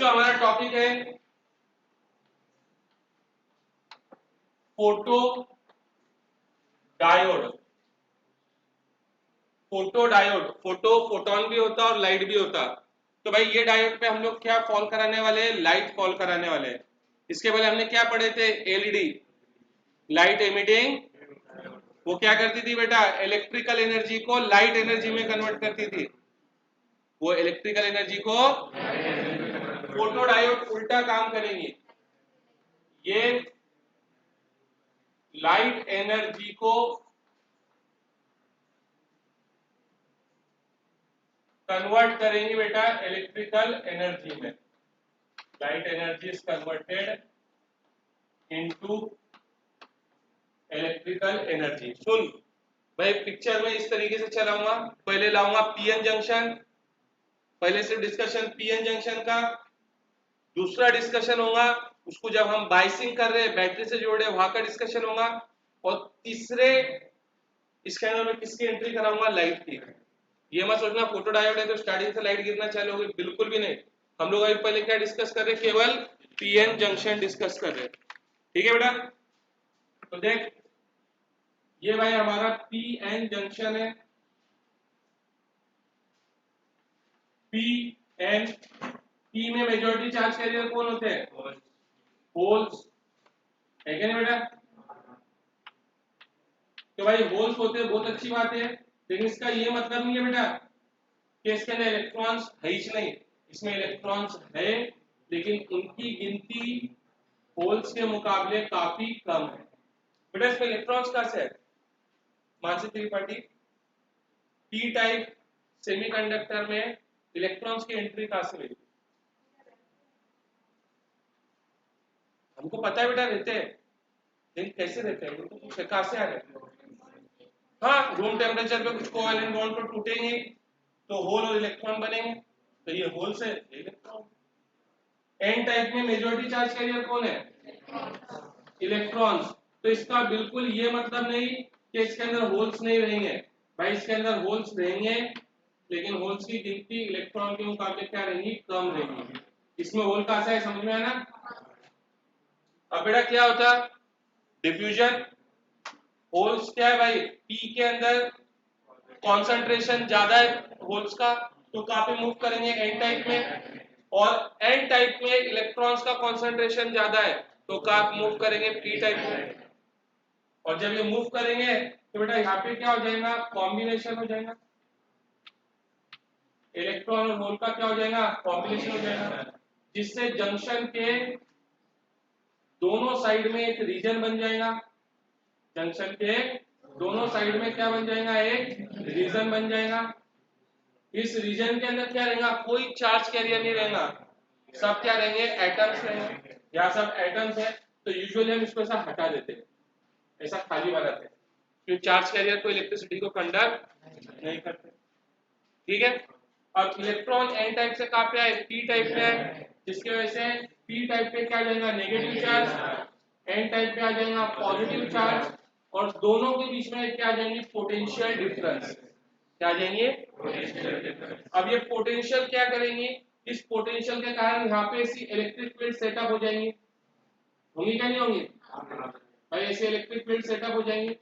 बच्चों हमारा टॉपिक है photo diode. Photo diode, photo photon भी होता और लाइट भी होता। तो भाई ये डायोड पे हम लोग क्या फॉल कराने वाले हैं? लाइट फॉल कराने वाले हैं। इसके पहले हमने क्या पढ़े थे? LED, light emitting. वो क्या करती थी बेटा? इलेक्ट्रिकल एनर्जी को लाइट एनर्जी में कन्वर्ट करती थी। वो इलेक्ट्रिकल एनर्जी को, फोटो डायोड उल्टा काम करेंगे। ये लाइट एनर्जी को कन्वर्ट करेंगे बेटा इलेक्ट्रिकल एनर्जी में। Light energy is converted into electrical energy. सुन भाई, पिक्चर में इस तरीके से चलाऊंगा। पहले लाऊंगा पीएन जंक्शन, पहले से डिस्कशन पीएन जंक्शन का। दूसरा डिस्कशन होगा उसको जब हम बाइसिंग कर रहे हैं, बैटरी से जोड़े, वहां का डिस्कशन होगा। और तीसरे इसके अंदर मैं किसकी एंट्री कराऊंगा? लाइट की। ये मत सोचना फोटो डायोड है तो स्टार्टिंग से लाइट गिरना चालू होगी, बिल्कुल भी नहीं। हम लोग अभी पहले क्या डिस्कस कर रहे हैं? केवल पीएन जंक्शन डिस्कस कर रहे हैं। ठीक है बेटा? तो देख, ये भाई हमारा पीएन जंक्शन है। पीएन, पी में मेजॉरिटी चार्ज कैरियर कौन होते हैं? होल्स, है क्या नहीं बेटा? तो भाई होल्स होते हैं, बहुत अच्छी बात है। लेकिन इसका ये मतलब नहीं है बेटा कि इसके अंदर इलेक्ट्रॉन्स है ही नहीं। इसमें इलेक्ट्रॉन्स है, लेकिन उनकी गिनती होल्स के मुकाबले काफी कम है। बेटा इसमें इलेक्ट्रॉन्स कहां से है? Mansi Tripathi, P type semiconductor में इलेक्ट्रॉन्स की एंट्री कहां से हुई? हमको पता है बेटा रहते हैं, लेकिन कैसे रहते हैं उनको कहां से आ रहे हैं? हाँ, रूम टेम्परेचर पे कुछ कोवेलेंट बॉन्ड पर टूटेंगे तो होल और इलेक्ट्रॉन बनेंगे। तो ये होल से इलेक्ट्रॉन। एन टाइप में मेजॉरिटी चार्ज कैरियर कौन है? इलेक्ट्रॉन्स। तो इसका बिल्कुल ये मतलब नहीं कि इसके अंदर होल्स नहीं रहेंगे। भाई इसके अंदर होल्स रहेंगे, लेकिन होल्स की गिनती इलेक्ट्रॉन के मुकाबले क्या रहेंगी? कम रहेंगी। इसमें होल कहां से है, समझ में आया ना? अब बेटा क्या होता? डिफ्यूजन। होल्स क्या है भाई? पी के अंदर कॉन्सेंट्रेशन ज्यादा है होल्स का, तो कहां पे मूव करेंगे? एन टाइप में। और एन टाइप में इलेक्ट्रॉन्स का कॉन्सेंट्रेशन ज्यादा है, तो कहां मूव करेंगे? पी टाइप में। और जब ये मूव करेंगे तो बेटा यहाँ पे क्या हो जाएगा? कॉम्बिनेशन हो जाएगा। इलेक्ट्रॉन और होल का क्या हो जाएगा? कॉम्बिनेशन हो जाएगा, जिससे जंक्शन के दोनों साइड में एक रीजन बन जाएगा। जंक्शन के दोनों साइड में क्या बन जाएगा? एक रीजन बन जाएगा। इस रीजन के अंदर क्या रहेगा? कोई चार्ज कैरियर नहीं रहेगा, सब क्या रहेंगे? एटम्स रहेंगे। यहाँ सब एटम्स है, तो यूजुअली हम इसको ऐसा हटा देते हैं, ऐसा खाली बनाते हैं, क्योंकि चार्ज कैरियर को इलेक्ट्रिसिटी को कंडक्ट नहीं करते। ठीक है? अब इलेक्ट्रॉन एन टाइप से कहां पे आए? पी टाइप पे आए, जिसकी वजह से पी टाइप पे क्या आ जाएगा? Negative charge. एन टाइप पे आ जाएगा पॉजिटिव चार्ज। और दोनों के बीच में क्या आ जाएंगे? Potential difference. क्या आ जाएंगे? अब ये पोटेंशियल क्या करेंगे? इस पोटेंशियल के कारण यहाँ पे ऐसी इलेक्ट्रिक फील्ड सेटअप हो जाएंगी। होंगी क्या नहीं होंगी? भाई ऐसे इलेक्ट्रिक फील्ड सेटअप हो जाएंगी।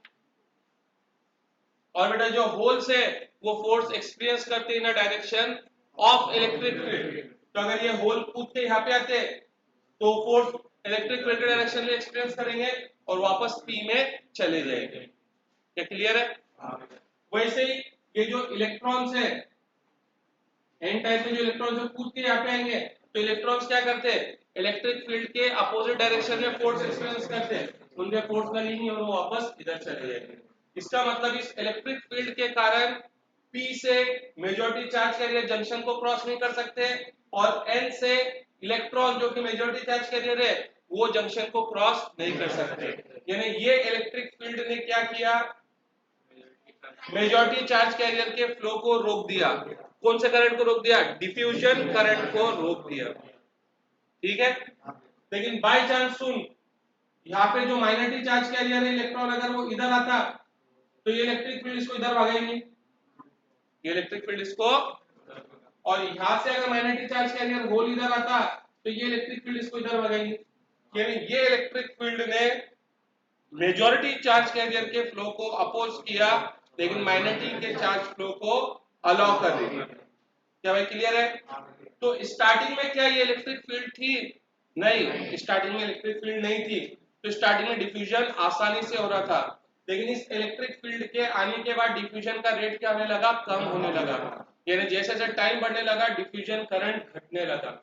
और बेटा जो होल्स है वो फोर्स एक्सपीरियंस करते हैं इन डायरेक्शन ऑफ इलेक्ट्रिक फील्ड। तो अगर ये होल कूद के यहाँ पे आते तो फोर्स इलेक्ट्रिक फील्ड के डायरेक्शन में एक्सपीरियंस करेंगे और वापस पी में चले जाएंगे। क्या क्लियर है? वैसे ही ये जो इलेक्ट्रॉन्स है, एन टाइप में जो इलेक्ट्रॉन्स है कूद के यहाँ पे आएंगे, तो इलेक्ट्रॉन्स क्या करते हैं? इलेक्ट्रिक फील्ड के अपोजिट डायरेक्शन में फोर्स एक्सपीरियंस करते हैं, उनके फोर्स लगेंगे और वो वापस इधर चले जाएंगे। इसका मतलब इस इलेक्ट्रिक फील्ड के कारण पी से मेजॉरिटी चार्ज कैरियर जंक्शन को क्रॉस नहीं कर सकते, और एन से इलेक्ट्रॉन जो कि मेजॉरिटी चार्ज कैरियर है वो जंक्शन को क्रॉस नहीं कर सकते। यानी ये इलेक्ट्रिक फील्ड ने क्या किया? मेजॉरिटी चार्ज कैरियर के फ्लो को रोक दिया। कौन से करंट को रोक दिया? डिफ्यूजन करंट को रोक दिया। ठीक है? लेकिन बाय चांस सुन, यहाँ पे जो माइनॉरिटी चार्ज कैरियर है इलेक्ट्रॉन, अगर वो इधर आता तो ये इलेक्ट्रिक फील्ड इसको इधर भागेंगे, ये इलेक्ट्रिक फील्ड इसको। और यहां से अगर माइनॉरिटी चार्ज कैरियर होल इधर आता तो ये इलेक्ट्रिक फील्ड इसको इधर भगाएंगे, यानी ये इलेक्ट्रिक फील्ड ने मेजॉरिटी चार्ज कैरियर के फ्लो को अपोज किया, लेकिन माइनॉरिटी के चार्ज फ्लो को अलाउ कर दी। क्या भाई क्लियर है? तो स्टार्टिंग में क्या ये इलेक्ट्रिक फील्ड थी? नहीं, स्टार्टिंग में इलेक्ट्रिक फील्ड नहीं थी। तो स्टार्टिंग में डिफ्यूजन आसानी से हो रहा था, लेकिन इस इलेक्ट्रिक फील्ड के आने के बाद डिफ्यूजन का रेट क्या होने लगा? कम होने लगा। यानी जैसे जैसे टाइम बढ़ने लगा डिफ्यूजन करंट घटने लगा।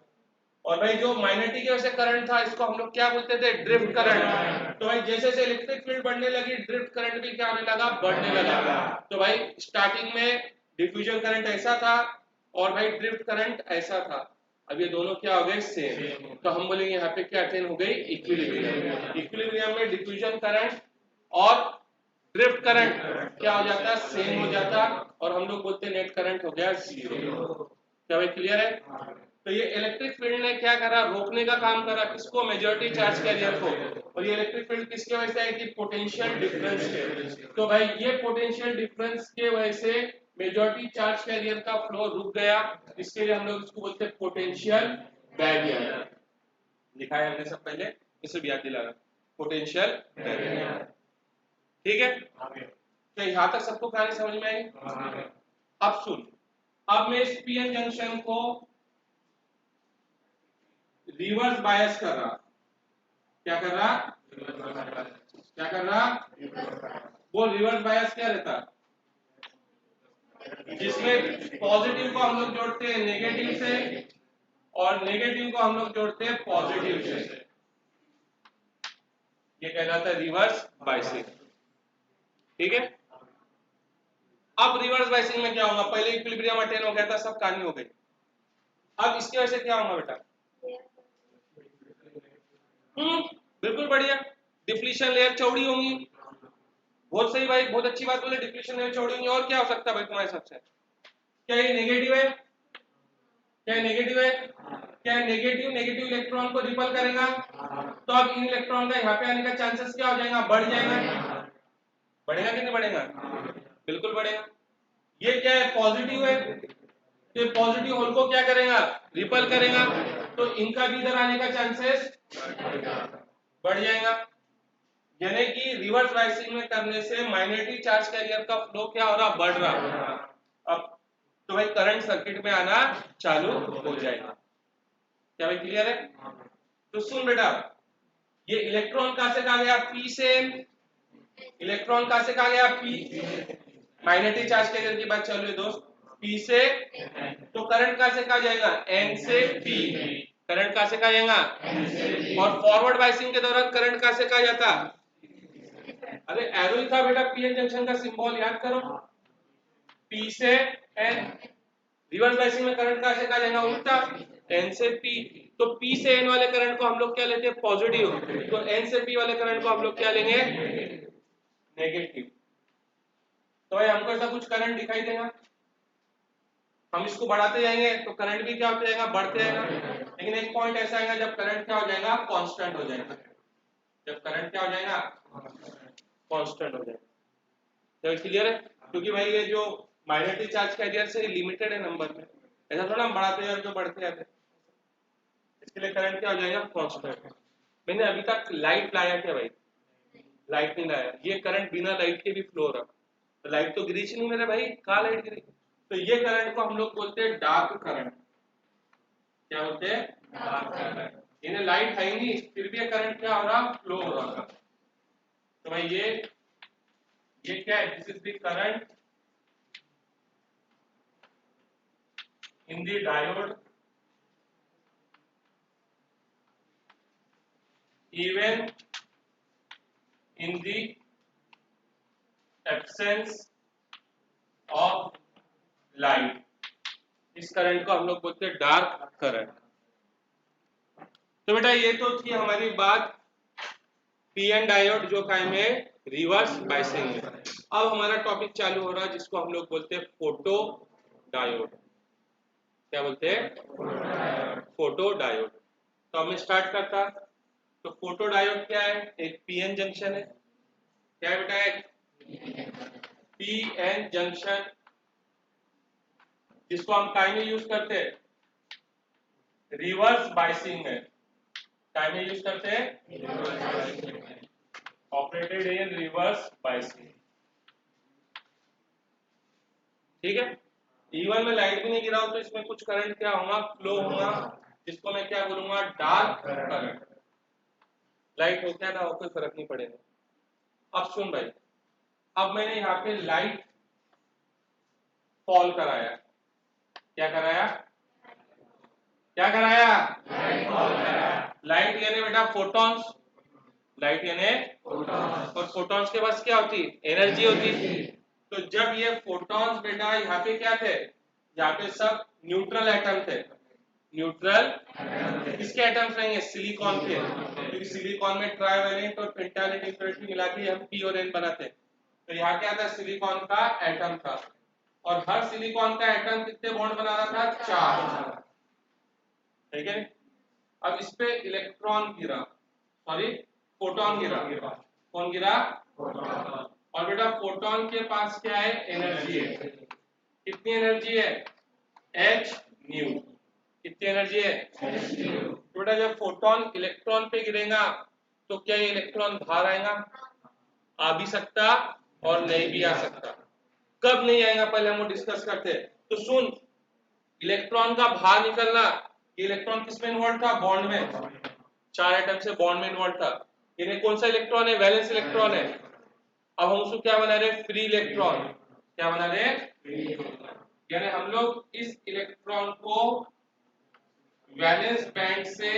और भाई जो माइनॉरिटी की वजह से करंट था इसको हम लोग क्या बोलते थे? Drift current. तो भाई जैसे जैसे इलेक्ट्रिक फील्ड बढ़ने लगी ड्रिफ्ट करंट भी क्या होने लगा? बढ़ने लगा। तो भाई स्टार्टिंग में डिफ्यूजन करंट ऐसा था और भाई ड्रिफ्ट करंट ऐसा था। अब ये दोनों क्या हो गए? सेम। तो हम बोलेंगे यहाँ पे क्या अटेन हो गई? इक्विलिब्रियम। इक्विलिब्रियम में डिफ्यूजन करंट और ड्रिफ्ट करंट क्या हो जाता? सेम हो जाता, और हम लोग बोलते हैं नेट करंट हो गया जीरो। क्या भाई क्लियर है? तो ये इलेक्ट्रिक फील्ड ने क्या करा? रोकने का काम करा। किसको? मेजॉरिटी चार्ज कैरियर को। और ये इलेक्ट्रिक फील्ड किसके वजह से आई थी? पोटेंशियल डिफरेंस के। तो भाई ये पोटेंशियल डिफरेंस के वजह से मेजॉरिटी चार्ज कैरियर का फ्लो रुक गया। इसके लिए हम लोग इसको बोलते हैं पोटेंशियल बैरियर। दिखाया हमने सब पहले, इसे भी याद दिलाना, पोटेंशियल बैरियर। ठीक है? तो यहां तक सबको कहानी समझ में आई? अब सुन, अब मैं इस पीएन जंक्शन को रिवर्स बायस कर रहा। क्या कर रहा? क्या कर रहा? वो रिवर्स बायस क्या रहता? जिसमें पॉजिटिव को हम लोग जोड़ते हैं नेगेटिव से और नेगेटिव को हम लोग जोड़ते हैं पॉजिटिव से। ये कहलाता है रिवर्स बायसिंग। ठीक है? अब रिवर्स बायसिंग में क्या होगा? पहले इक्विलिब्रियम अटेन हो गया था, सब कहानी हो गई। अब इसकी वजह से क्या होगा बेटा? बिल्कुल बढ़िया, डिप्लीशन लेयर चौड़ी होंगी। बहुत सही भाई, बहुत अच्छी बात बोले, डिप्लीशन लेयर चौड़ी होंगी। और क्या हो सकता है भाई तुम्हारे हिसाब से? क्या ये नेगेटिव है? क्या नेगेटिव है? क्या नेगेटिव नेगेटिव इलेक्ट्रॉन को रिपल करेगा? तो अब इन इलेक्ट्रॉन का यहाँ पे आने का चांसेस क्या हो जाएगा? बढ़ जाएगा। बढ़ेगा कि नहीं बढ़ेगा? बिल्कुल बढ़ेगा। ये क्या है? पॉजिटिव है, तो पॉजिटिव होल को क्या करेगा? रिपल करेगा। तो इनका भी इधर आने का चांसेस बढ़ जाएगा। यानी कि रिवर्स बायसिंग में करने से माइनॉरिटी चार्ज कैरियर का फ्लो क्या हो रहा? बढ़ रहा। अब तो भाई करंट सर्किट में आना चालू हो जाएगा। क्या भाई क्लियर है? तो सुन बेटा, ये इलेक्ट्रॉन कहां से कहा गया? पी से। इलेक्ट्रॉन कहां से कहा गया? पी। माइनॉरिटी चार्ज कैरियर की बात चल रही है दोस्त। पी से। तो करंट कहां से कहा जाएगा? एन से पी। करंट कहां से कहा जाएगा? और फॉरवर्ड बायसिंग के दौरान करंट कहां से कहा जाता? अरे एरो ही था बेटा, पीएन जंक्शन का सिंबल याद करो, पी से एन। रिवर्स बायसिंग में करंट कहां से कहा जाएगा? उल्टा, एन से पी। तो पी से एन वाले करंट को हम लोग क्या लेते हैं? पॉजिटिव। तो एन से पी वाले करंट को हम लोग क्या लेंगे? नेगेटिव। तो भाई हमको ऐसा कुछ करंट दिखाई देगा, हम इसको बढ़ाते जाएंगे तो करंट भी क्या होता जाएगा? बढ़ते जाएगा। लेकिन एक पॉइंट ऐसा आएगा जब करंट क्या हो जाएगा? कांस्टेंट हो जाएगा। जब करंट क्या हो जाएगा? कांस्टेंट हो जाएगा। तो क्लियर है? क्योंकि भाई ये जो माइनॉरिटी चार्ज कैरियर से लिमिटेड है नंबर में, ऐसा थोड़ा हम बढ़ाते जाते तो बढ़ते जाते। इसके लिए करंट क्या हो जाएगा? कांस्टेंट। मैंने अभी तक लाइट लाया क्या भाई? लाइट नहीं लाया। ये करंट बिना लाइट के भी फ्लो हो रहा, तो लाइट तो गिरी नहीं मेरे भाई, कहाँ लाइट गिरी? तो ये करंट को हम लोग बोलते हैं डार्क करंट। क्या बोलते हैं? Dark current. इन्हें लाइट है ही नहीं, फिर भी ये करंट क्या हो रहा? फ्लो हो रहा। तो भाई ये क्या है? This is the current in the diode even in the absence of light। इस करंट को हम लोग बोलते हैं डार्क करंट। तो बेटा ये तो थी हमारी बात पीएन डायोड जो कायम है रिवर्स बायसिंग में। अब हमारा टॉपिक चालू हो रहा है जिसको हम लोग बोलते हैं फोटो डायोड। क्या बोलते हैं? Photo diode. तो अब मैं स्टार्ट करता। तो फोटो डायोड क्या है? एक पीएन जंक्शन है। क्या है बेटा? एक पीएन जंक्शन जिसको हम काहे में यूज करते हैं? रिवर्स बाइसिंग में टाइम में यूज करते हैं, ऑपरेटेड इन रिवर्स बाइसिंग। ठीक है, इवन में लाइट भी नहीं गिराऊं तो इसमें कुछ करंट क्या होगा, फ्लो होगा, जिसको मैं क्या बोलूंगा, डार्क करंट। लाइट हो क्या ना हो कोई फर्क नहीं पड़ेगा। अब सुन भाई, अब मैंने यहाँ पे लाइट फॉल कराया, क्या कराया, क्या कराया, लाइट फॉल कराया। लाइट यानी बेटा फोटॉन्स, लाइट यानी फोटॉन्स, और फोटॉन्स के पास क्या होती, एनर्जी होती। तो जब ये फोटॉन्स बेटा यहाँ पे क्या थे, यहाँ पे सब न्यूट्रल एटम थे, न्यूट्रल किसके एटम्स रहेंगे, सिलिकॉन के, क्योंकि सिलिकॉन में ट्राइवेलेंट और पेंटावेलेंट इम्प्योरिटी मिला के हम पी और एन बनाते हैं। तो यहाँ क्या था, सिलिकॉन का एटम था, और हर सिलिकॉन का एटम कितने बॉन्ड बना रहा था, 4, ठीक है। अब इस पे इलेक्ट्रॉन गिरा, सॉरी फोटोन गिरा, कौन गिरा, फोटोन। और बेटा फोटोन के पास क्या है, एनर्जी है, कितनी एनर्जी है, एच न्यू, कितनी एनर्जी है, तो बेटा जब फोटोन इलेक्ट्रॉन पे गिरेगा तो क्या ये इलेक्ट्रॉन बाहर आएगा, आ भी सकता और नहीं भी आ सकता। कब नहीं आएगा पहले हम डिस्कस करते हैं। तो सुन, इलेक्ट्रॉन का बाहर निकलना, ये इलेक्ट्रॉन किसमें इन्वॉल्व था, बॉन्ड में, 4 एटम से बॉन्ड में इन्वॉल्व था। इन्हें कौन सा इलेक्ट्रॉन है, वैलेंस इलेक्ट्रॉन है। अब हम उसको क्या बना रहे, फ्री इलेक्ट्रॉन, क्या बना रहे, यानी हम लोग इस इलेक्ट्रॉन को वैलेंस बैंड से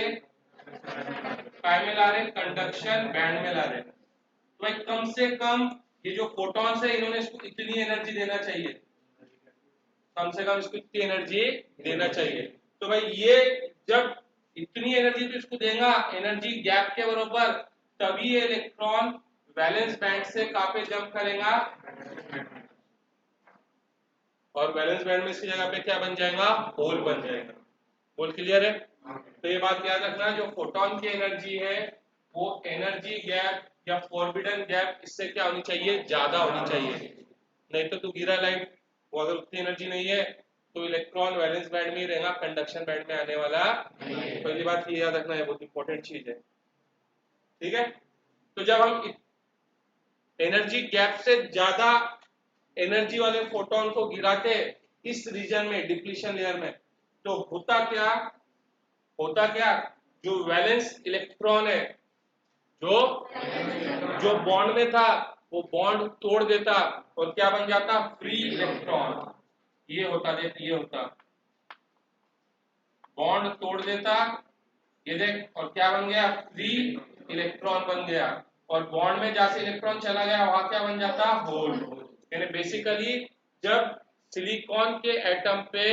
काय में ला रहे, कंडक्शन बैंड में ला रहे। तो भाई कम से कम ये जो फोटॉन्स है इन्होंने इसको इतनी एनर्जी देना चाहिए, कम से कम इसको इतनी एनर्जी देना चाहिए। तो भाई ये जब इतनी एनर्जी तो इसको देगा, एनर्जी गैप के बराबर, तभी ये इलेक्ट्रॉन वैलेंस बैंड से कहां पे जंप करेगा, और वैलेंस बैंड में इसकी जगह पे क्या बन जाएगा, होल बन जाएगा। होल क्लियर है। तो ये बात याद रखना, जो फोटॉन की एनर्जी है वो एनर्जी गैप या फॉरबिडन गैप इससे क्या होनी चाहिए, ज्यादा होनी चाहिए। नहीं तो तू गिरा लाइट, वो अगर उतनी एनर्जी नहीं है तो इलेक्ट्रॉन वैलेंस बैंड में ही रहेगा, कंडक्शन बैंड में आने वाला नहीं। पहली बात ये याद रखना है, बहुत इंपॉर्टेंट चीज है, ठीक है। तो जब हम एनर्जी गैप से ज्यादा एनर्जी वाले फोटोन को गिराते इस रीजन में, डिप्लीशन लेयर में, तो होता क्या, जो वैलेंस इलेक्ट्रॉन है, जो जो बॉन्ड में था वो बॉन्ड तोड़ देता और क्या बन जाता, फ्री इलेक्ट्रॉन। ये होता, देख ये होता, बॉन्ड तोड़ देता, ये देख, और क्या बन गया, फ्री इलेक्ट्रॉन बन गया, और बॉन्ड में जैसे इलेक्ट्रॉन चला गया वहां क्या बन जाता, होल। यानी बेसिकली जब सिलिकॉन के एटम पे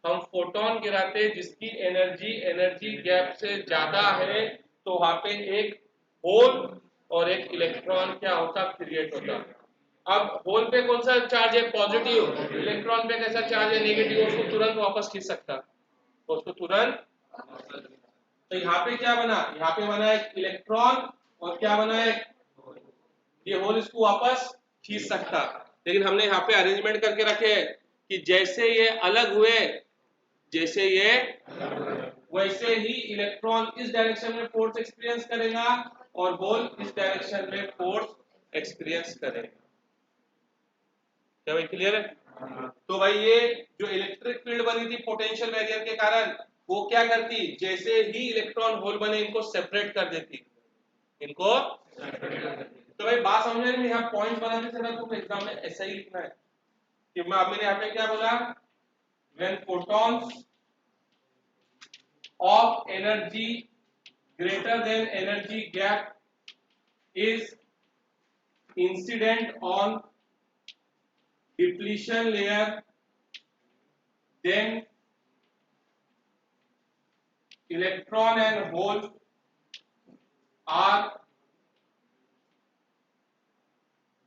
हम फोटोन गिराते जिसकी एनर्जी गैप से ज्यादा है, तो वहां पे एक होल और एक इलेक्ट्रॉन क्या होता, क्रिएट होता। अब होल पे कौन सा चार्ज है, पॉजिटिव, इलेक्ट्रॉन पे कैसा चार्ज है, नेगेटिव, उसको तुरंत वापस खींच सकता, उसको तुरंत। तो यहाँ पे क्या बना, यहाँ पे बना एक इलेक्ट्रॉन, और क्या बना है, ये होल इसको वापस खींच सकता। लेकिन हमने यहाँ पे अरेंजमेंट करके रखे कि जैसे ये अलग हुए, जैसे ये वैसे ही इलेक्ट्रॉन इस डायरेक्शन में फोर्स एक्सपीरियंस करेगा और होल इस डायरेक्शन में फोर्स एक्सपीरियंस करेगा। क्या भाई क्लियर है। तो भाई ये जो इलेक्ट्रिक फील्ड बनी थी पोटेंशियल बैरियर के कारण, वो क्या करती, जैसे ही इलेक्ट्रॉन होल बने इनको सेपरेट कर देती, इनको। तो भाई बात समझ में, यहाँ पॉइंट बनाने से ना तुम एग्जाम में ऐसा ही लिखना है कि मैंने यहाँ पे क्या बोला, when photons of energy greater than energy gap is incident on depletion layer, then electron and hole are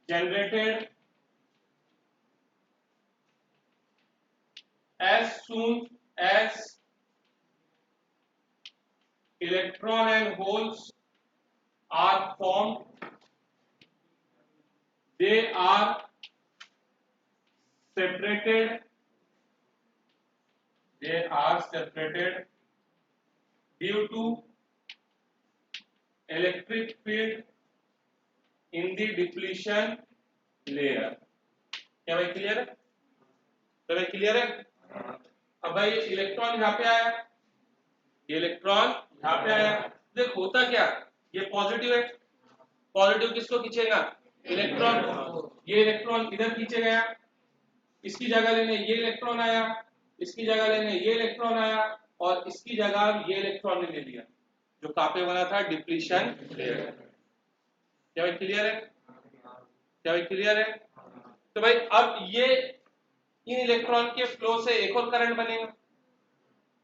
generated as soon as electron and holes are formed. They are separated, they are separated due to electric field in the depletion layer. क्या भाई clear है? तो भाई clear है? अब भाई electron यहाँ पे आया, ये इलेक्ट्रॉन यहाँ पे आया, देख होता क्या, ये पॉजिटिव है, पॉजिटिव किसको खींचेगा? इलेक्ट्रॉन। ये इलेक्ट्रॉन इधर खींचे गया, इसकी जगह लेने ये इलेक्ट्रॉन आया, इसकी जगह लेने ये इलेक्ट्रॉन आया, और इसकी जगह ये इलेक्ट्रॉन ने ले लिया, जो कापे वाला था डिप्लीशन लेयर। क्या भाई क्लियर है? क्या भाई क्लियर है? तो भाई अब ये इन इलेक्ट्रॉन के फ्लो से एक और करंट बनेगा।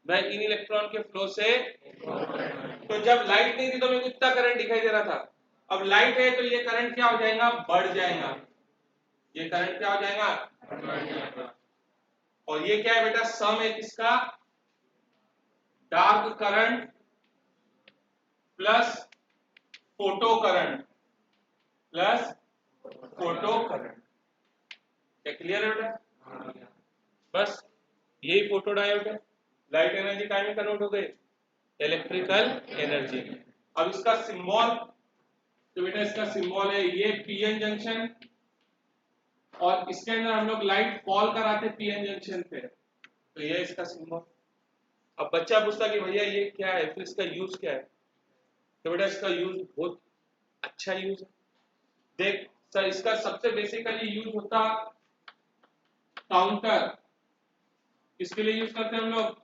भाई इन इलेक्ट्रॉन के फ्लो से, तो जब लाइट नहीं थी तो मेरे को इतना करंट दिखाई दे रहा था, अब लाइट है तो ये करंट क्या हो जाएगा? बढ़ जाएगा। ये करंट क्या हो जाएगा? बढ़ जाएगा। और ये क्या है बेटा? सम है किसका? Dark current plus photo current plus photo current. क्या क्लियर है बेटा? बस यही फोटो डायोड है, लाइट एनर्जी टाइम में कन्वर्ट हो गई इलेक्ट्रिकल एनर्जी। अब इसका सिंबल, तो बेटा इसका सिंबल है ये पीएन जंक्शन, और इसके अंदर हम लोग लाइट फॉल कराते पीएन जंक्शन पे, तो ये इसका सिंबल। अब बच्चा पूछता कि भैया ये क्या है, फिर इसका यूज क्या है? तो बेटा इसका यूज बहुत अच्छा यूज है। देख सर, इसका सबसे बेसिकली यूज होता काउंटर। किसके लिए यूज करते हैं हम लोग?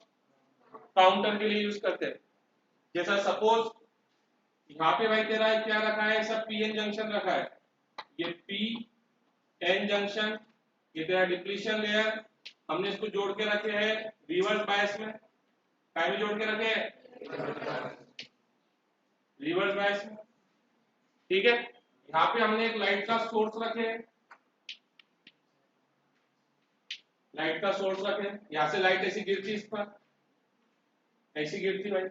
काउंटर के लिए यूज करते हैं। जैसा सपोज यहाँ पे भाई तेरा क्या रखा है, सब पीएन जंक्शन रखा है, ये पी एन जंक्शन, ये तेरा डिप्लीशन लेयर, हमने इसको जोड़ के रखे हैं रिवर्स बायस में। काय में जोड़ के रखे हैं? रिवर्स बायस में। ठीक है, यहाँ पे हमने एक लाइट का सोर्स रखे हैं, लाइट का सोर्स रखे, यहाँ से लाइट ऐसी गिरती इस पर, ऐसी गिरती भाई।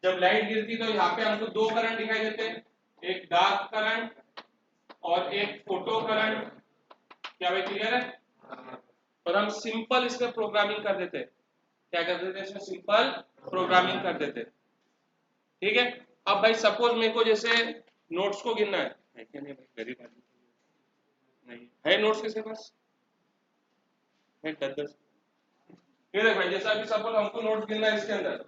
जब लाइट गिरती तो यहाँ पे हमको दो करंट दिखाई देते हैं, एक डार्क करंट और एक फोटो करंट। क्या भाई क्लियर है? और हम सिंपल इसमें प्रोग्रामिंग कर देते, क्या कर देते इसमें? सिंपल प्रोग्रामिंग कर देते। ठीक है, अब भाई सपोज मेरे को जैसे नोट्स को गिनना है क्या? नहीं भाई गरीब आदमी नहीं है नोट्स किसके पास है? 10-10। ये देख भाई, जैसा अभी सपोज हमको नोट्स गिनना है, इसके अंदर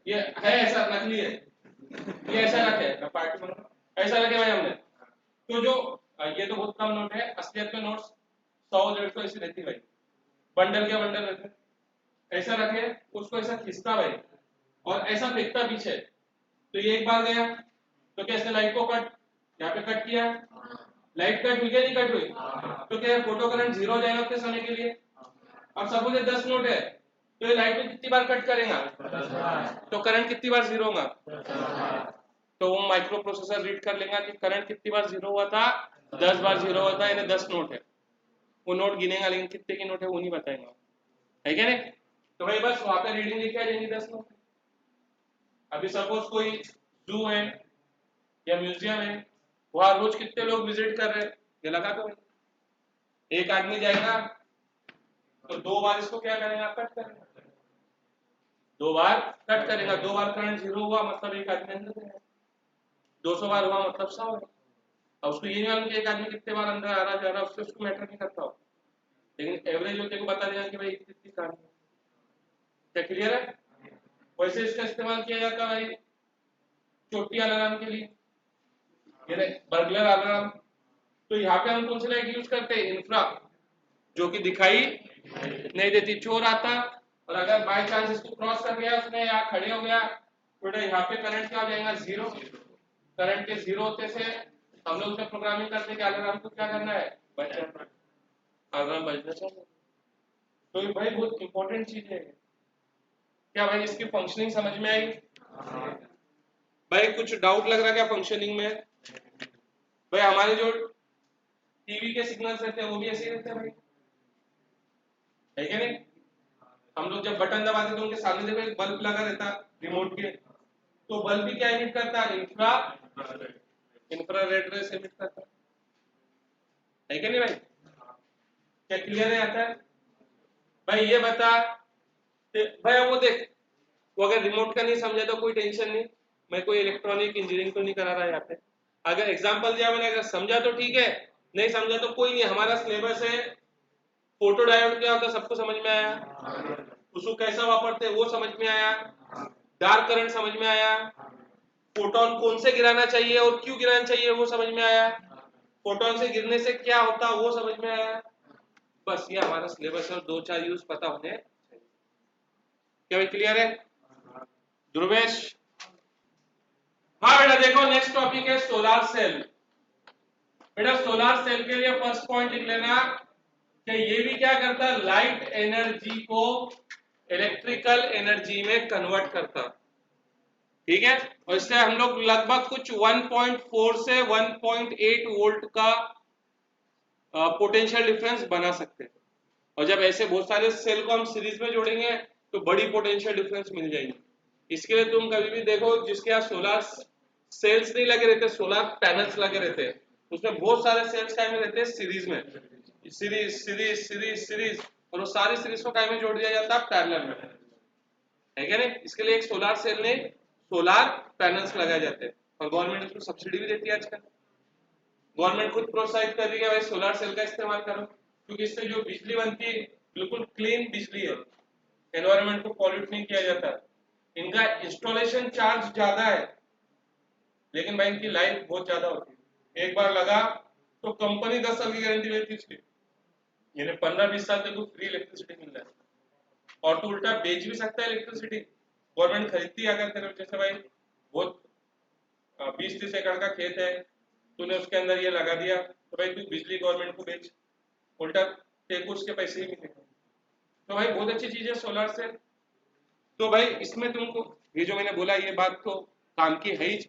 ये है ऐसा नकली है, ये ऐसा रखे मैं पार्टी बना, ऐसा रखे भाई हमने, तो जो ये तो बहुत कम नोट है, असलियत में नोट्स 100-150 ऐसी रहती भाई, बंडल के बंडल रहते, ऐसा रखे, उसको ऐसा खींचता भाई और ऐसा फेंकता पीछे, तो ये एक बार गया, तो कैसे लाइट को कट, यहाँ पे कट किया, लाइट कट हुई क्या? नहीं कट हुई, तो क्या फोटो करंट 0 हो जाएगा उतने समय के लिए। अब सपोज ये 10 नोट है, तो ये लाइट को कितनी बार कट करेगा? तो करंट कितनी बार 0 होगा? तो वो माइक्रो प्रोसेसर रीड कर लेगा कि करंट कितनी बार 0 हुआ था? 10 बार 0 हुआ था, यानी 10 नोट है। वो नोट गिनेगा, लेकिन कितने की नोट है वो नहीं बताएगा, है क्या नहीं? तो भाई बस वहां पे रीडिंग लिख के आ जाएंगी 10 नोट। अभी सपोज कोई जू है या म्यूजियम है, वहां रोज कितने लोग विजिट कर रहे हैं, ये लगा दो। एक आदमी जाएगा तो 2 बार इसको क्या करेगा? कट करेगा, 2 बार कट करेगा, 2 बार करंट 0 हुआ मतलब एक आदमी अंदर गया, 200 बार हुआ मतलब 100 है। अब उसको ये नहीं मालूम कि एक आदमी कितने बार अंदर आ रहा जा रहा, उसको मैटर नहीं करता हो, लेकिन एवरेज होते को बता देगा कि भाई इतनी कहानी। क्या क्लियर है? वैसे इसका इस्तेमाल किया जाता है भाई चोटी अलार्म के लिए, ये बर्गलर अलार्म। तो यहाँ पे हम कौन सी लाइट यूज करते हैं? इंफ्रा, जो कि दिखाई नहीं देती। चोर आता और अगर बाय चांस इसको क्रॉस कर गया, उसने यहाँ खड़े हो गया, तो यहाँ पे करंट क्या हो जाएगा? 0। करंट के 0 होते से हम लोग उसमें प्रोग्रामिंग करते हैं कि अलार्म को क्या करना है? बजना, अलार्म बजना चाहिए। तो ये भाई बहुत इंपॉर्टेंट चीज है। क्या भाई इसकी फंक्शनिंग समझ में आई? भाई कुछ डाउट लग रहा है क्या फंक्शनिंग में? भाई हमारे जो टीवी के सिग्नल्स रहते हैं वो भी ऐसे ही रहते हैं भाई, है क्या नहीं? हम लोग जब बटन दबाते तो उनके सामने देखो एक बल्ब लगा रहता रिमोट के, तो बल्ब भी क्या एमिट करता है? इंफ्रारेड रेस एमिट करता है क्या नहीं भाई? क्या क्लियर है? आता है भाई? ये बता भाई, वो देख वो अगर रिमोट का नहीं समझा तो कोई टेंशन नहीं, मैं कोई इलेक्ट्रॉनिक इंजीनियरिंग तो नहीं करा रहा यहाँ पे। अगर एग्जाम्पल दिया मैंने, अगर समझा तो ठीक है, नहीं समझा तो कोई नहीं, हमारा सिलेबस है। फोटो डायोड क्या होता है सबको समझ में आया, उसको कैसा वापरते हैं वो समझ में आया, डार्क करंट समझ में आया, फोटोन कौन से गिराना चाहिए और क्यों गिराना चाहिए वो समझ में आया, फोटोन से गिरने से क्या होता वो समझ में आया। बस ये हमारा सिलेबस है और 2-4 यूज पता होने चाहिए। क्या भाई क्लियर है ध्रुवेश? हाँ बेटा देखो नेक्स्ट टॉपिक है सोलार सेल। बेटा सोलार सेल के लिए फर्स्ट पॉइंट लिख लेना कि ये भी क्या करता है, लाइट एनर्जी को इलेक्ट्रिकल एनर्जी में कन्वर्ट करता, ठीक है। और इससे हम लोग लगभग कुछ 1.4 से 1.8 वोल्ट का पोटेंशियल डिफरेंस बना सकते हैं। और जब ऐसे बहुत सारे सेल को हम सीरीज में जोड़ेंगे तो बड़ी पोटेंशियल डिफरेंस मिल जाएगी। इसके लिए तुम कभी भी देखो जिसके यहाँ सोलार सेल्स नहीं लगे रहते, सोलार पैनल्स लगे रहते हैं, उसमें बहुत सारे सेल्स काय में रहते हैं सीरीज में, सीरीज सीरीज सीरीज सीरीज, और वो सारी सीरीज को काय में जोड़ दिया जाता है पैरेलल में, है क्या नहीं। इसके लिए एक सोलार सेल ने सोलार पैनल्स लगाए जाते हैं और गवर्नमेंट उसको सब्सिडी भी देती है। आजकल गवर्नमेंट खुद प्रोत्साहित कर रही है भाई सोलार सेल का इस्तेमाल करो, क्योंकि इससे जो बिजली बनती है बिल्कुल क्लीन बिजली है, एनवायरनमेंट को पॉल्यूट नहीं किया जाता। इनका इंस्टॉलेशन चार्ज ज्यादा है लेकिन भाई इनकी लाइफ बहुत ज्यादा होती है। एक बार लगा तो कंपनी 10 साल की गारंटी लेती है इसकी, यानी 15-20 साल तक फ्री इलेक्ट्रिसिटी मिल रहा है। और तो उल्टा बेच भी सकता है इलेक्ट्रिसिटी, गवर्नमेंट खरीदती है। अगर तेरे जैसे भाई बहुत 20-30 एकड़ का खेत है, तूने उसके अंदर ये लगा दिया तो भाई तू बिजली गवर्नमेंट को बेच, उल्टा तेरे को उसके पैसे ही मिलेंगे। तो भाई बहुत अच्छी चीज है सोलर से। तो भाई इसमें तुमको ये जो मैंने बोला ये बात तो काम की है ही।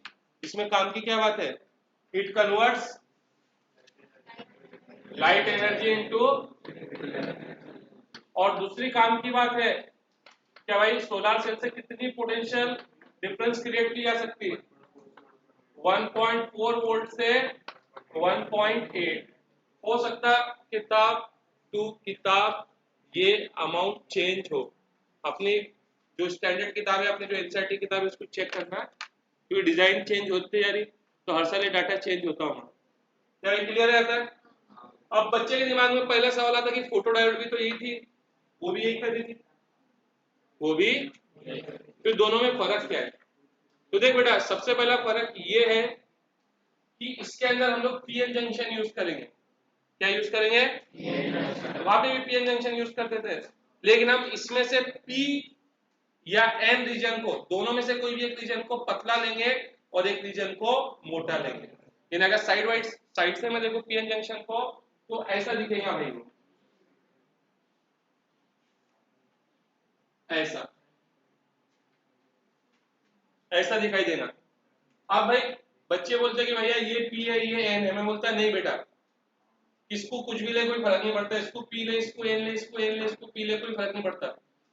इसमें काम की क्या बात है, it converts light energy into, और दूसरी काम की बात है क्या भाई सोलर सेल से कितनी पोटेंशियल डिफरेंस क्रिएट की जा सकती है, 1.4 वोल्ट से 1.8। हो सकता किताब टू किताब ये अमाउंट चेंज हो। अपनी जो स्टैंडर्ड किताब है, अपनी जो एनसीईआरटी किताब है उसको चेक करना, क्योंकि डिजाइन चेंज होती जा रही तो हर साल ये डाटा चेंज होता होगा। क्या क्लियर रहता है? अब बच्चे के दिमाग में पहला सवाल आता कि फोटो डायोड भी तो यही थी, वो भी यही करती थी, वो भी, फिर दोनों में फर्क क्या है? तो देख बेटा सबसे पहला फर्क ये है कि इसके अंदर हम लोग पीएन जंक्शन यूज करेंगे। क्या यूज करेंगे? वहां पे भी पीएन जंक्शन यूज करते थे, लेकिन हम इसमें से पी या एन रीजन को, दोनों में से कोई भी एक रीजन को पतला लेंगे और एक रीजन को मोटा लेंगे। यानी अगर साइड से मैं देखो पीएन जंक्शन को तो ऐसा दिखेगा भाई, वो ऐसा ऐसा दिखाई देगा। अब भाई बच्चे बोलते कि भैया ये पी है ये एन है, मैं बोलता नहीं बेटा इसको कुछ भी ले कोई फर्क नहीं पड़ता, इसको पी ले इसको एन ले इसको एन ले इसको पी ले कोई फर्क नहीं पड़ता।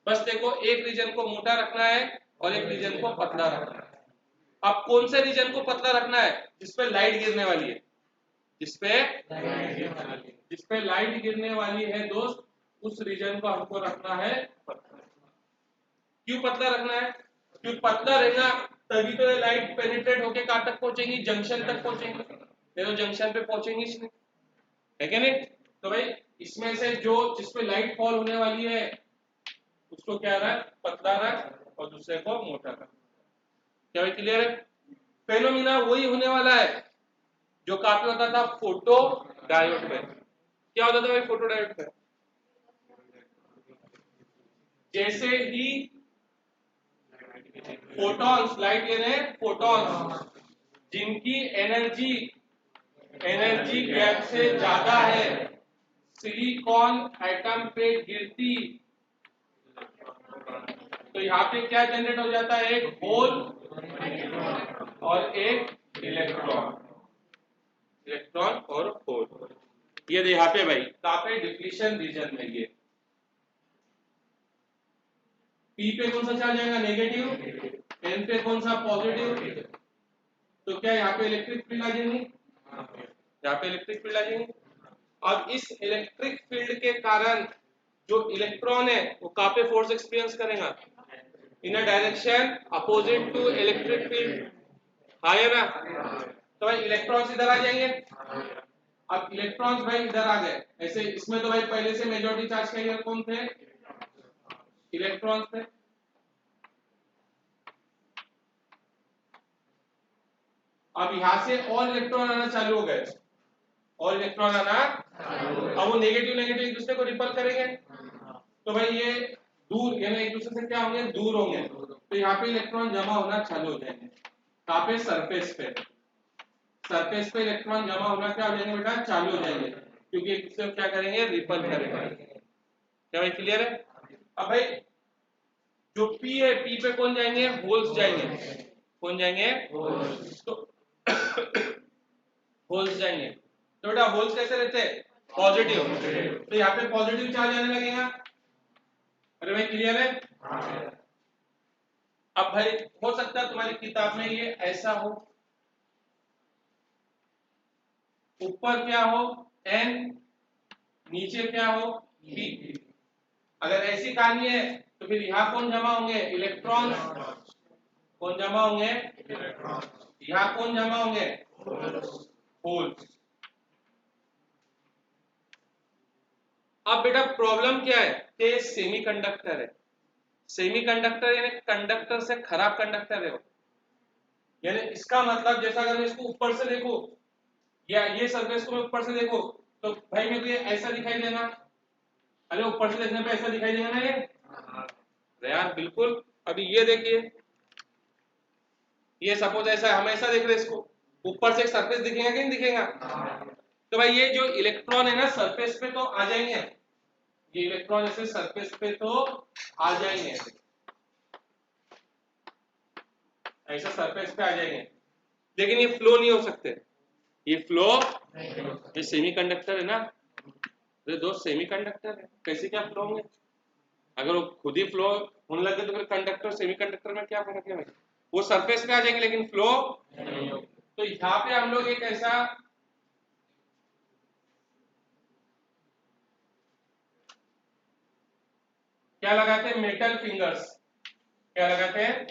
बस देखो एक रीजन को मोटा रखना है और एक रीजन को पतला रखना है। अब कौन से रीजन को पतला रखना है? जिसपे लाइट गिरने वाली है, जिसपे लाइट गिरने वाली है दोस्त, उस रीजन को हमको रखना है पतला। क्यों पतला रखना है? क्योंकि पतला रहेगा तभी तो ये लाइट पेनिट्रेट होके कहां तक पहुंचेगी, जंक्शन तक पहुंचेगी, नहीं तो जंक्शन पे पहुंचेंगी नहीं, है क्या नहीं। तो भाई इसमें से जो जिसपे लाइट फॉल होने वाली है उसको क्या रख, पतला रख, और दूसरे को मोटा रख। क्या भाई क्लियर है? फेनोमिना वही होने वाला है जो काफी होता था फोटो डायोड में। क्या होता था भाई फोटो डायोड में? जैसे ही फोटॉन्स, लाइट ले रहे हैं फोटॉन्स, जिनकी एनर्जी गैप से ज्यादा है, सिलिकॉन एटम पे गिरती तो यहाँ पे क्या जनरेट हो जाता है, एक होल और एक इलेक्ट्रॉन, इलेक्ट्रॉन और होल। ये यहाँ पे भाई कहाँ पे, डिप्लीशन रीजन में। ये पी पे कौन सा चार्ज आएगा, नेगेटिव, एन पे कौन सा, पॉजिटिव। तो क्या यहाँ पे इलेक्ट्रिक फील्ड आ जाएंगी, यहाँ पे इलेक्ट्रिक फील्ड आ जाएंगी। अब इस इलेक्ट्रिक फील्ड के कारण जो इलेक्ट्रॉन है वो कहाँ पे फोर्स एक्सपीरियंस करेगा, in a direction opposite to electric field, हाँ है ना? तो भाई इलेक्ट्रॉन्स इधर आ जाएंगे। अब इलेक्ट्रॉन्स भाई इधर आ गए, ऐसे इसमें तो भाई पहले से मेजॉरिटी चार्ज कैरियर कौन थे? इलेक्ट्रॉन्स थे। अब यहां से और इलेक्ट्रॉन आना चालू हो गए, और इलेक्ट्रॉन आना, अब वो नेगेटिव नेगेटिव एक दूसरे को रिपल करेंगे, तो भाई ये दूर यानी एक दूसरे से क्या होंगे? दूर होंगे। तो यहाँ पे इलेक्ट्रॉन जमा होना चालू हो जाएंगे। कहाँ पे? सरफेस पे। सरफेस पे इलेक्ट्रॉन जमा होना क्या हो जाएंगे बेटा? चालू हो जाएंगे, क्योंकि एक दूसरे को क्या करेंगे? रिपल करेंगे। क्या भाई क्लियर है? अब भाई जो पी है, पी पे कौन जाएंगे? होल्स जाएंगे। कौन जाएंगे? तो होल्स जाएंगे। तो बेटा होल्स कैसे रहते हैं? पॉजिटिव। तो यहाँ पे पॉजिटिव चार्ज आने लगेगा। अरे भाई क्लियर है? अब भाई हो सकता है तुम्हारी किताब में ये ऐसा हो, ऊपर क्या हो? एन, नीचे क्या हो? पी। अगर ऐसी कहानी है तो फिर यहाँ कौन जमा होंगे? इलेक्ट्रॉन्स। कौन जमा होंगे? यहाँ कौन जमा होंगे? होल्स। अब बेटा प्रॉब्लम क्या है कि ये सेमीकंडक्टर है। सेमीकंडक्टर यानी कंडक्टर से खराब कंडक्टर है वो। यानी इसका मतलब जैसा अगर मैं इसको ऊपर से देखूं, या ये सरफेस को मैं ऊपर से देखूं, तो भाई मेरे को ये ऐसा दिखाई देगा। अरे ऊपर से देखने पे ऐसा दिखाई देगा ना ये? अरे यार बिल्कुल। अभी ये देखिए, ये सपोज ऐसा हम ऐसा देख रहे हैं इसको, ऊपर से एक सरफेस दिखेगा कि नहीं दिखेगा? तो भाई ये जो इलेक्ट्रॉन है ना सरफेस पे तो आ जाएंगे, ये इलेक्ट्रॉन ऐसे सरफेस पे तो आ जाएंगे, ऐसा सरफेस पे आ जाएंगे, लेकिन ये फ्लो नहीं हो सकते। ये फ्लो, ये सेमीकंडक्टर है ना, ये दो सेमीकंडक्टर है, कैसे क्या फ्लो होंगे? अगर वो खुद ही फ्लो होने लगे तो फिर कंडक्टर सेमीकंडक्टर में क्या फर्क है भाई? वो सरफेस पे आ जाएंगे लेकिन फ्लो नहीं होगा। तो यहाँ पे हम लोग एक ऐसा क्या लगाते हैं? Metal fingers. क्या लगाते हैं?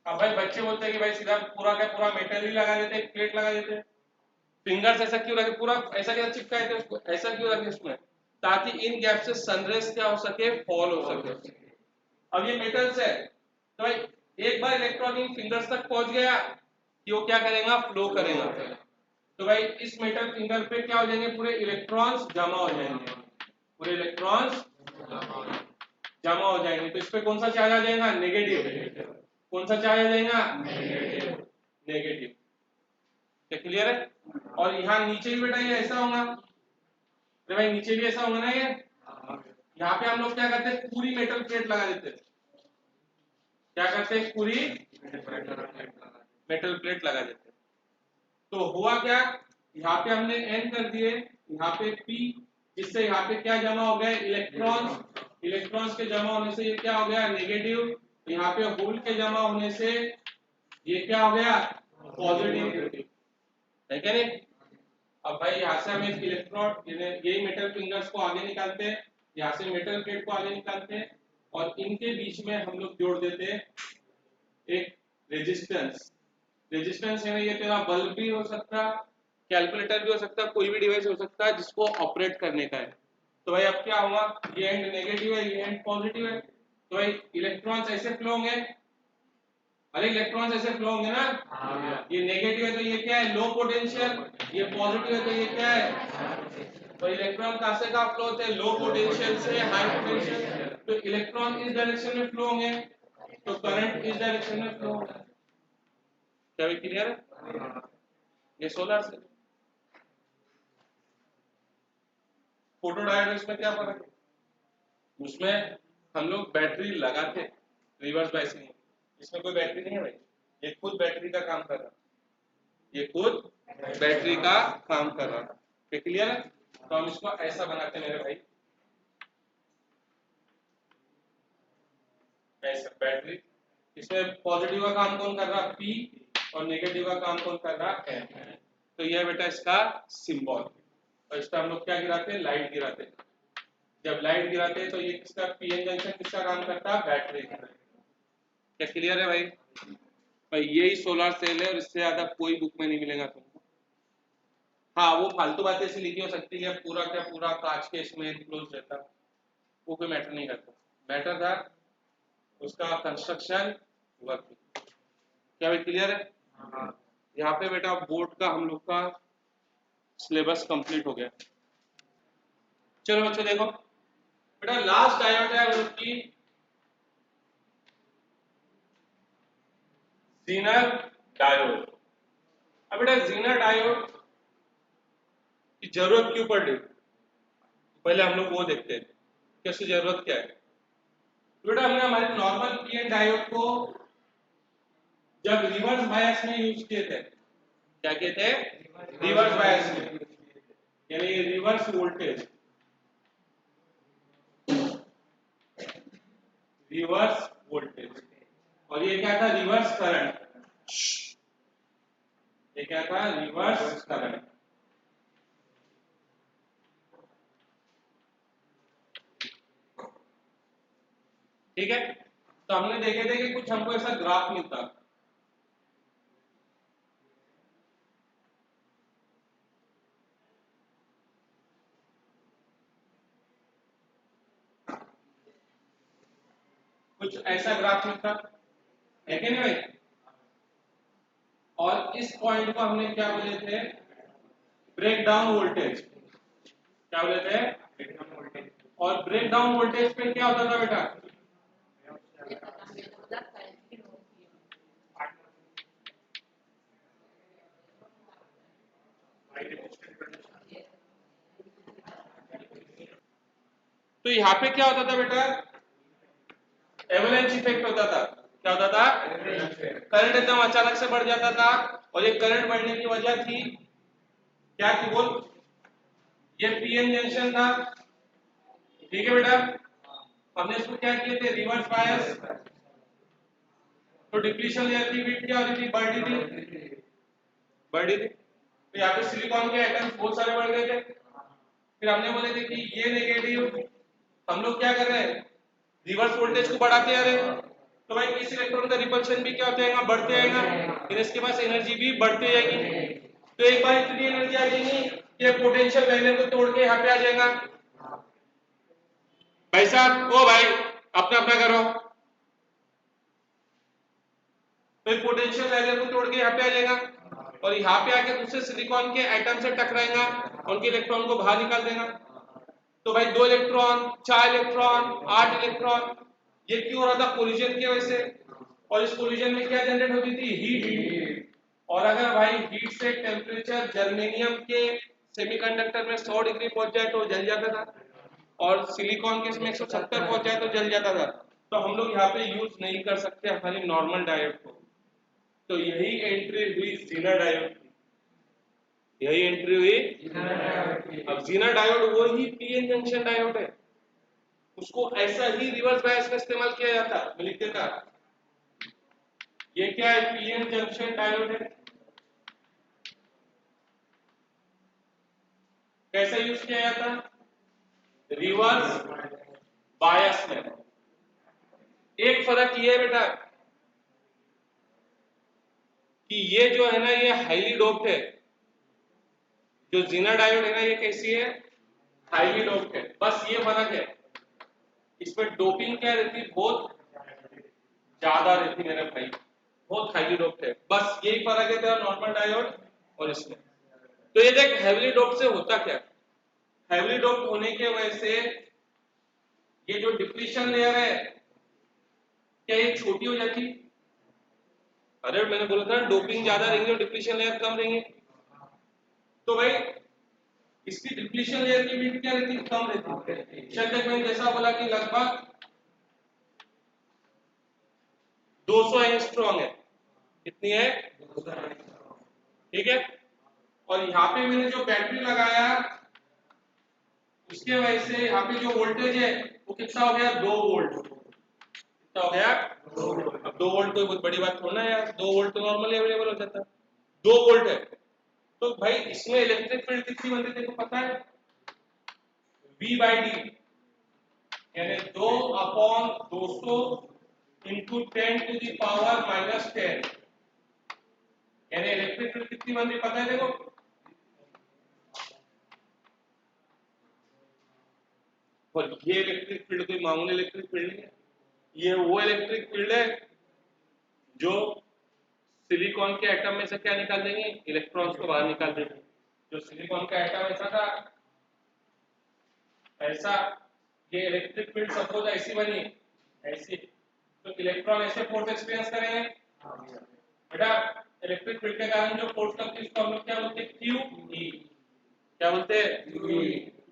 अब भाई बच्चे बोलते हैं कि भाई सीधा पूरा क्या पूरा मेटल ही लगा देते हैं, प्लेट लगा देते हैं। फिंगर्स ऐसा क्यों रखे? पूरा ऐसा क्या चिपकाए थे उसको? ऐसा क्यों रखे उसमें? ताकि इन गैप से सनरेज क्या हो सके? फॉल हो सके। अब ये मेटल्स है तो भाई एक बार इलेक्ट्रॉन इन फिंगर्स तक पहुंच गया कि वो क्या करेगा? फ्लो करेगा। तो भाई इस मेटल फिंगर पे क्या हो जाएंगे? पूरे इलेक्ट्रॉन्स जमा हो जाएंगे, पूरे इलेक्ट्रॉन्स जमा हो जाएंगे। तो इस पे कौन सा चार्ज आ जाएगा? नेगेटिव। कौन सा चार्ज आ जाएगा? नेगेटिव। क्या क्लियर है? और यहाँ नीचे भी बेटा ये ऐसा होगा। अरे भाई नीचे भी ऐसा होगा ना ये? यहाँ पे हम लोग क्या करते हैं? पूरी मेटल प्लेट लगा देते हैं। क्या करते हैं? पूरी मेटल प्लेट लगा देते हैं। तो हुआ क्या? यहाँ पे हमने एन कर दिए, यहाँ पे पी, जिससे यहाँ पे क्या जमा हो गया? इलेक्ट्रॉन्स। इलेक्ट्रॉन्स के जमा होने से ये क्या हो गया? नेगेटिव। यहाँ पे होल के जमा होने से ये क्या हो गया? पॉजिटिव। है क्या नहीं? अब भाई यहाँ से हम एक इलेक्ट्रॉन यही मेटल फिंगर्स को आगे निकालते हैं, यहाँ से मेटल प्लेट को आगे निकालते हैं, और इनके बीच में हम लोग जोड़ देते हैं एक रेजिस्टेंस। रेजिस्टेंस है ना, ये तेरा बल्ब भी हो सकता है, कैलकुलेटर भी हो सकता है, कोई भी डिवाइस हो सकता है जिसको ऑपरेट करने का है। तो भाई अब क्या होगा? ये एंड नेगेटिव है, ये एंड पॉजिटिव है, तो भाई इलेक्ट्रॉन्स ऐसे फ्लो होंगे। अरे इलेक्ट्रॉन्स ऐसे फ्लो होंगे ना, ये नेगेटिव है तो ये क्या है? Low potential. ये पॉजिटिव है तो ये क्या है? तो इलेक्ट्रॉन कहां से कहां फ्लो होते हैं? लो पोटेंशियल से हाई पोटेंशियल। तो इलेक्ट्रॉन इस डायरेक्शन में फ्लो होंगे, तो करंट इस डायरेक्शन में फ्लो होगा। क्या भी क्लियर है? ये सोलर से फोटो डायोड में क्या फर्क है? उसमें हम लोग बैटरी लगाते, रिवर्स बायसिंग। इसमें कोई बैटरी नहीं है भाई, ये खुद बैटरी का काम कर रहा, ये खुद बैटरी का काम कर रहा है। क्लियर है? तो हम इसको ऐसा बनाते हैं मेरे भाई, ऐसा बैटरी। इसमें पॉजिटिव का काम कौन कर रहा? पी, और नेगेटिव का काम कौन कर रहा? एन। तो यह बेटा इसका सिंबल। और इस पर हम लोग क्या गिराते हैं? लाइट गिराते हैं। जब लाइट गिराते हैं तो ये किसका? पीएन जंक्शन किसका काम करता है? बैटरी का। क्या क्लियर है भाई? भाई यही सोलर सेल है और इससे ज्यादा कोई बुक में नहीं मिलेगा तुमको। हाँ वो फालतू बातें ऐसी लिखी हो सकती है, पूरा क्या पूरा कांच के इसमें क्लोज रहता, वो कोई मैटर नहीं करता। मैटर था उसका कंस्ट्रक्शन वर्किंग। क्या भाई क्लियर है? यहाँ पे बेटा बोर्ड का हम लोग का सिलेबस कंप्लीट हो गया। चलो बच्चों देखो बेटा, लास्ट डायोड है हम लोग की ज़ीनर डायोड। अब बेटा ज़ीनर डायोड की जरूरत क्यों पड़ रही, पहले हम लोग वो देखते हैं कि उसकी जरूरत क्या है। तो बेटा हमने हमारे नॉर्मल पीएन डायोड को जब रिवर्स बायस में यूज किए थे, क्या किए थे? रिवर्स बायस में, यानी रिवर्स वोल्टेज, रिवर्स वोल्टेज, और ये क्या था? Reverse current. ये क्या था? Reverse current. ठीक है, तो हमने देखे थे कि कुछ हमको ऐसा ग्राफ मिलता, कुछ ऐसा ग्राफ मिलता है कि नहीं भाई? और इस पॉइंट को हमने क्या बोले थे? Break down voltage. क्या बोले थे? और ब्रेक डाउन वोल्टेज पे क्या होता था बेटा? तो यहाँ पे क्या होता था बेटा? एवरेज इफेक्ट होता था। क्या होता था? करंट एकदम अचानक से बढ़ जाता था, और ये करंट बढ़ने की वजह थी क्या थी बोल? ये पीएन जंक्शन था, ठीक है बेटा। हमने इसको क्या किए थे? Reverse bias. तो डिप्लीशन लेयर की बीट क्या हो रही थी? बढ़ रही थी, बढ़ रही थी। तो यहाँ पे सिलिकॉन के एटम्स बहुत सारे बढ़ गए थे। फिर हमने बोले थे कि ये नेगेटिव, हम लोग क्या कर रहे हैं? रिवर्स वोल्टेज को बढ़ाते आ रहे हैं। तो भाई इस इलेक्ट्रॉन का रिपल्शन भी क्या होता है? बढ़ते आएगा, फिर इसके पास एनर्जी भी बढ़ती जाएगी। तो एक बार इतनी एनर्जी आ जाएगी कि पोटेंशियल बैरियर को तोड़ के यहाँ पे आ जाएगा। भाई साहब, ओ भाई अपना अपना करो। तो पोटेंशियल बैरियर को तोड़ के यहाँ पे आ जाएगा, और यहाँ पे आके दूसरे सिलिकॉन के एटम से टकराएगा, उनके इलेक्ट्रॉन को बाहर निकाल देगा। तो भाई 2 इलेक्ट्रॉन, 4 इलेक्ट्रॉन, 8 इलेक्ट्रॉन, ये क्यों हो रहा था? कोलिजन की वजह से। और इस कोलिजन में क्या जनरेट होती थी? हीट। और अगर भाई हीट से टेम्परेचर जर्मेनियम के सेमीकंडक्टर में 100 डिग्री पहुंच जाए तो जल जाता था, और सिलिकॉन के इसमें 170 पहुंच जाए तो जल जाता था। तो हम लोग यहाँ पे यूज नहीं कर सकते हमारी नॉर्मल डायोड को। तो यही एंट्री हुई ज़ीनर डायोड की, यही एंट्री हुई। अब ज़ीनर डायोड वो ही पीएन जंक्शन डायोड है, उसको ऐसा ही रिवर्स बायस में इस्तेमाल किया जाता। मैं लिख देता, ये क्या है? पीएन जंक्शन डायोड है। कैसे यूज किया जाता? रिवर्स बायस में। एक फर्क ये है बेटा कि ये जो है ना, ये हाईली डोप्ड है। जो ज़ीनर डायोड है ना, ये कैसी है? हाईली डोप्ड है। बस ये फर्क है, इसमें डोपिंग क्या रहती? बहुत ज्यादा रहती मेरे भाई, बहुत हाईली डोप्ड है। बस यही फर्क है तेरा नॉर्मल डायोड और इसमें। तो ये देख हेवीली डोप से होता क्या? हेवीली डोप होने के वजह से ये जो डिप्लीशन लेयर है, क्या ये छोटी हो जाती? अरे मैंने बोला था डोपिंग ज्यादा रहेंगे और डिप्लीशन लेयर कम रहेंगे। तो भाई इसकी डिप्लीशन लेयर की भी क्या रहती? कम रहती। चल मैंने जैसा बोला कि लगभग 200 एंगस्ट्रॉम है। कितनी है? ठीक है। और यहाँ पे मैंने जो बैटरी लगाया, उसके वजह से यहाँ पे जो वोल्टेज है वो कितना हो गया? 2 वोल्ट। कितना हो गया? 2 वोल्ट। अब 2 वोल्ट कोई बहुत बड़ी बात थोड़ा है यार, 2 वोल्ट तो नॉर्मली अवेलेबल हो जाता है। 2 वोल्ट है तो भाई इसमें इलेक्ट्रिक फील्ड कितनी बनती है तेरे को पता है? V/D, यानी 2/200 इंटू 10⁻⁻10, यानी इलेक्ट्रिक फील्ड कितनी बन रही पता है देखो, और ये इलेक्ट्रिक फील्ड कोई मामूली इलेक्ट्रिक फील्ड नहीं है, ये वो इलेक्ट्रिक फील्ड है जो सिलिकॉन के एटम में से क्या निकाल देंगे, इलेक्ट्रॉन्स को बाहर निकाल देंगे। जो सिलिकॉन का एटम ऐसा था, ऐसा, ये इलेक्ट्रिक फील्ड सपोज ऐसी बनी, ऐसी, तो इलेक्ट्रॉन ऐसे फोर्स एक्सपीरियंस करेंगे बेटा, इलेक्ट्रिक फील्ड के कारण जो फोर्स लगती है उसको हम लोग क्या बोलते हैं, क्यू ई, क्या बोलते हैं,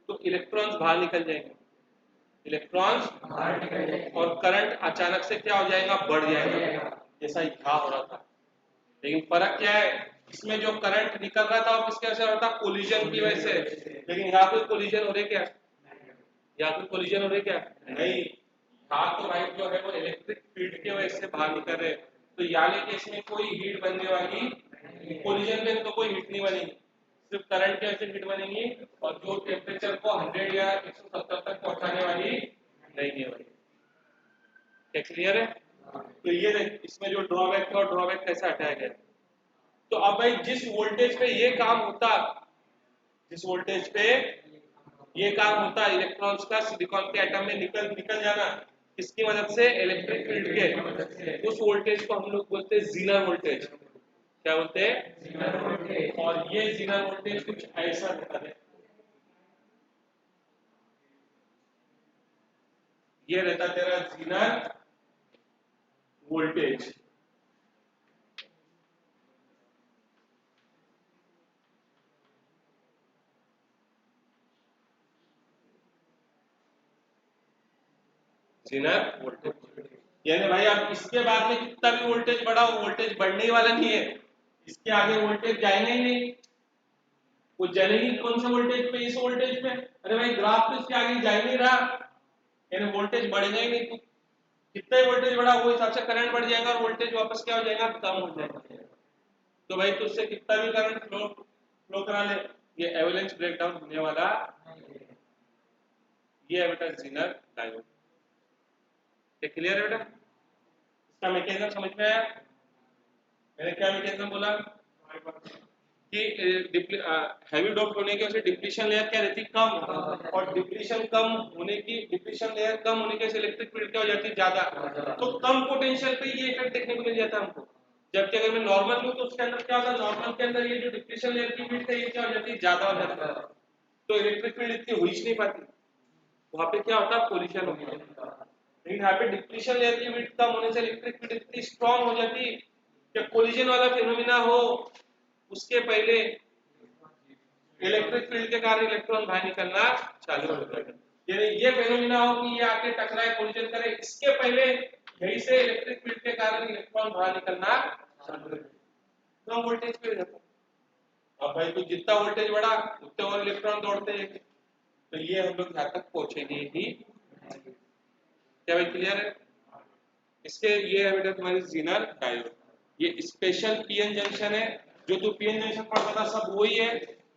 तो इलेक्ट्रॉन्स बाहर निकल जाएंगे, इलेक्ट्रॉन्स बाहर निकल जाएंगे और करंट अचानक से क्या हो जाएगा, बढ़ जाएगा, जैसा यहाँ हो रहा था। लेकिन फर्क क्या है, इसमें जो करंट निकल रहा था वो किसके वजह से हो रहा था, कोलिजन की वजह से, लेकिन यहाँ कोई कोलिजन हो रहे क्या, यहाँ कोई कोलिजन हो रहे क्या, नहीं, यहाँ तो भाई जो है वो इलेक्ट्रिक फील्ड की वजह से बाहर निकल रहे, तो यानी कि इसमें कोई हीट बनने वाली, कोलिजन में तो कोई हीट नहीं बनेगी, सिर्फ करंट की वजह से हीट बनेगी, और जो टेम्परेचर को 100 या 170 तक पहुंचाने वाली नहीं है भाई। क्या क्लियर है? तो ये देख, इसमें जो ड्रॉबैक था और ड्रॉबैक कैसे हटाया गया, तो अब भाई जिस वोल्टेज पे ये काम होता, जिस वोल्टेज पे ये काम होता इलेक्ट्रॉन्स का सिलिकॉन के एटम में निकल निकल जाना, किसकी मदद से, इलेक्ट्रिक फील्ड के, उस वोल्टेज को हम लोग बोलते हैं जीनर वोल्टेज। क्या बोलते हैं, जीनर वोल्टेज। और ये जीनर वोल्टेज कुछ ऐसा होता है, ये रहता तेरा जीनर वोल्टेज। जीनर वोल्टेज, यानी भाई आप इसके बाद में कितना भी वोल्टेज बढ़ाओ, वोल्टेज बढ़ने ही वाला नहीं है, इसके आगे वोल्टेज जाएगा ही नहीं, वो जलेगी कौन से वोल्टेज पे, इस वोल्टेज पे, अरे भाई ग्राफ तो इसके आगे जा ही नहीं रहा, यानी वोल्टेज बढ़ेगा ही नहीं, तो कितना वोल्टेज बढ़ा वो हिसाब से करंट बढ़ जाएगा और वोल्टेज वापस क्या हो जाएगा, कम हो जाएगा। तो भाई तुझसे कितना भी करंट फ्लो फ्लो करा ले, ये एवलेंस ब्रेकडाउन होने वाला, ये है बेटा जीनर डायोड। ये क्लियर है बेटा, इसका मैकेनिज्म समझ में आया, मैंने क्या मैकेनिज्म बोला कि हैवी डोप होने की वजह से डिप्लीशन लेयर क्या रहती, कम, और डिप्लीशन कम होने की, डिप्लीशन लेयर कम होने की वजह से इलेक्ट्रिक फील्ड क्या हो जाती है, ज्यादा, तो कम पोटेंशियल पे ये इफेक्ट देखने को मिल जाता है हमको। जबकि अगर मैं नॉर्मल लूं तो उसके अंदर क्या होता है, नॉर्मल के अंदर ये जो डिप्लीशन लेयर की फील्ड है ये क्या हो जाती है, ज्यादा हो जाती है, तो इलेक्ट्रिक फील्ड इतनी हो ही नहीं पाती, वहां पे क्या होता है, पोल्यूशन हो गया। लेकिन यहाँ पे डिप्लीशन लेयर की विड्थ कम होने से इलेक्ट्रिक फील्ड इतनी स्ट्रांग हो जाती है कि कोलिजन वाला फिनोमिना हो उसके पहले इलेक्ट्रिक फील्ड के कारण इलेक्ट्रॉन बाहर निकलना चालू हो जाएगा, यानी ये फेनोमेना हो कि ये आके टकराए, कोलिजन करे, इसके पहले यहीं से इलेक्ट्रिक फील्ड के कारण इलेक्ट्रॉन बाहर निकलना चालू हो जाएगा, तो वोल्टेज पे रहता। अब भाई तो जितना वोल्टेज बढ़ा उतने और इलेक्ट्रॉन दौड़ते हैं, तो ये हम लोग यहाँ तक पहुंचेंगे ही। क्या भाई क्लियर है? इसके ये है बेटा तुम्हारी जीनर डायोड, ये स्पेशल पीएन जंक्शन है, जो तू पीएन जंक्शन पढ़ता था सब वही है,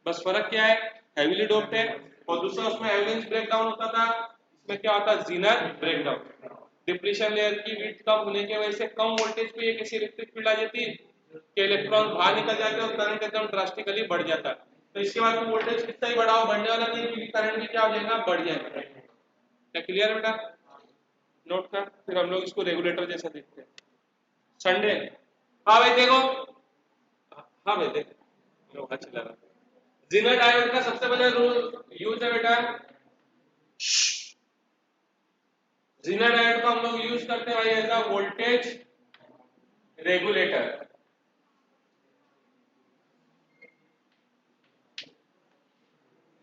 बस फर्क क्या है, हेवीली डोप्ड है, और दूसरा उसमें एवलेंस ब्रेकडाउन होता था, इसमें क्या होता है, जीनर ब्रेकडाउन। डिप्लीशन लेयर की विड्थ कम होने की वजह से कम वोल्टेज पे एक ऐसी इलेक्ट्रिक फील्ड आ जाती है कि इलेक्ट्रॉन बाहर निकल जाते हैं और करंट एकदम ड्रास्टिकली बढ़ जाता है, तो इसके बाद वोल्टेज कितना ही बढ़ाओ बढ़ने वाला नहीं है, क्योंकि करंट भी क्या हो जाएगा, बढ़ जाएगा। क्या क्लियर बेटा, नोट कर, फिर हम लोग इसको रेगुलेटर जैसा देखते हैं। संडे, हाँ भाई देखो, हाँ भाई देख लो, अच्छा लगा। जीनर डायोड का सबसे पहले रूल यूज है बेटा, जीनर डायोड को हम लोग यूज करते हैं भाई एज अ वोल्टेज रेगुलेटर।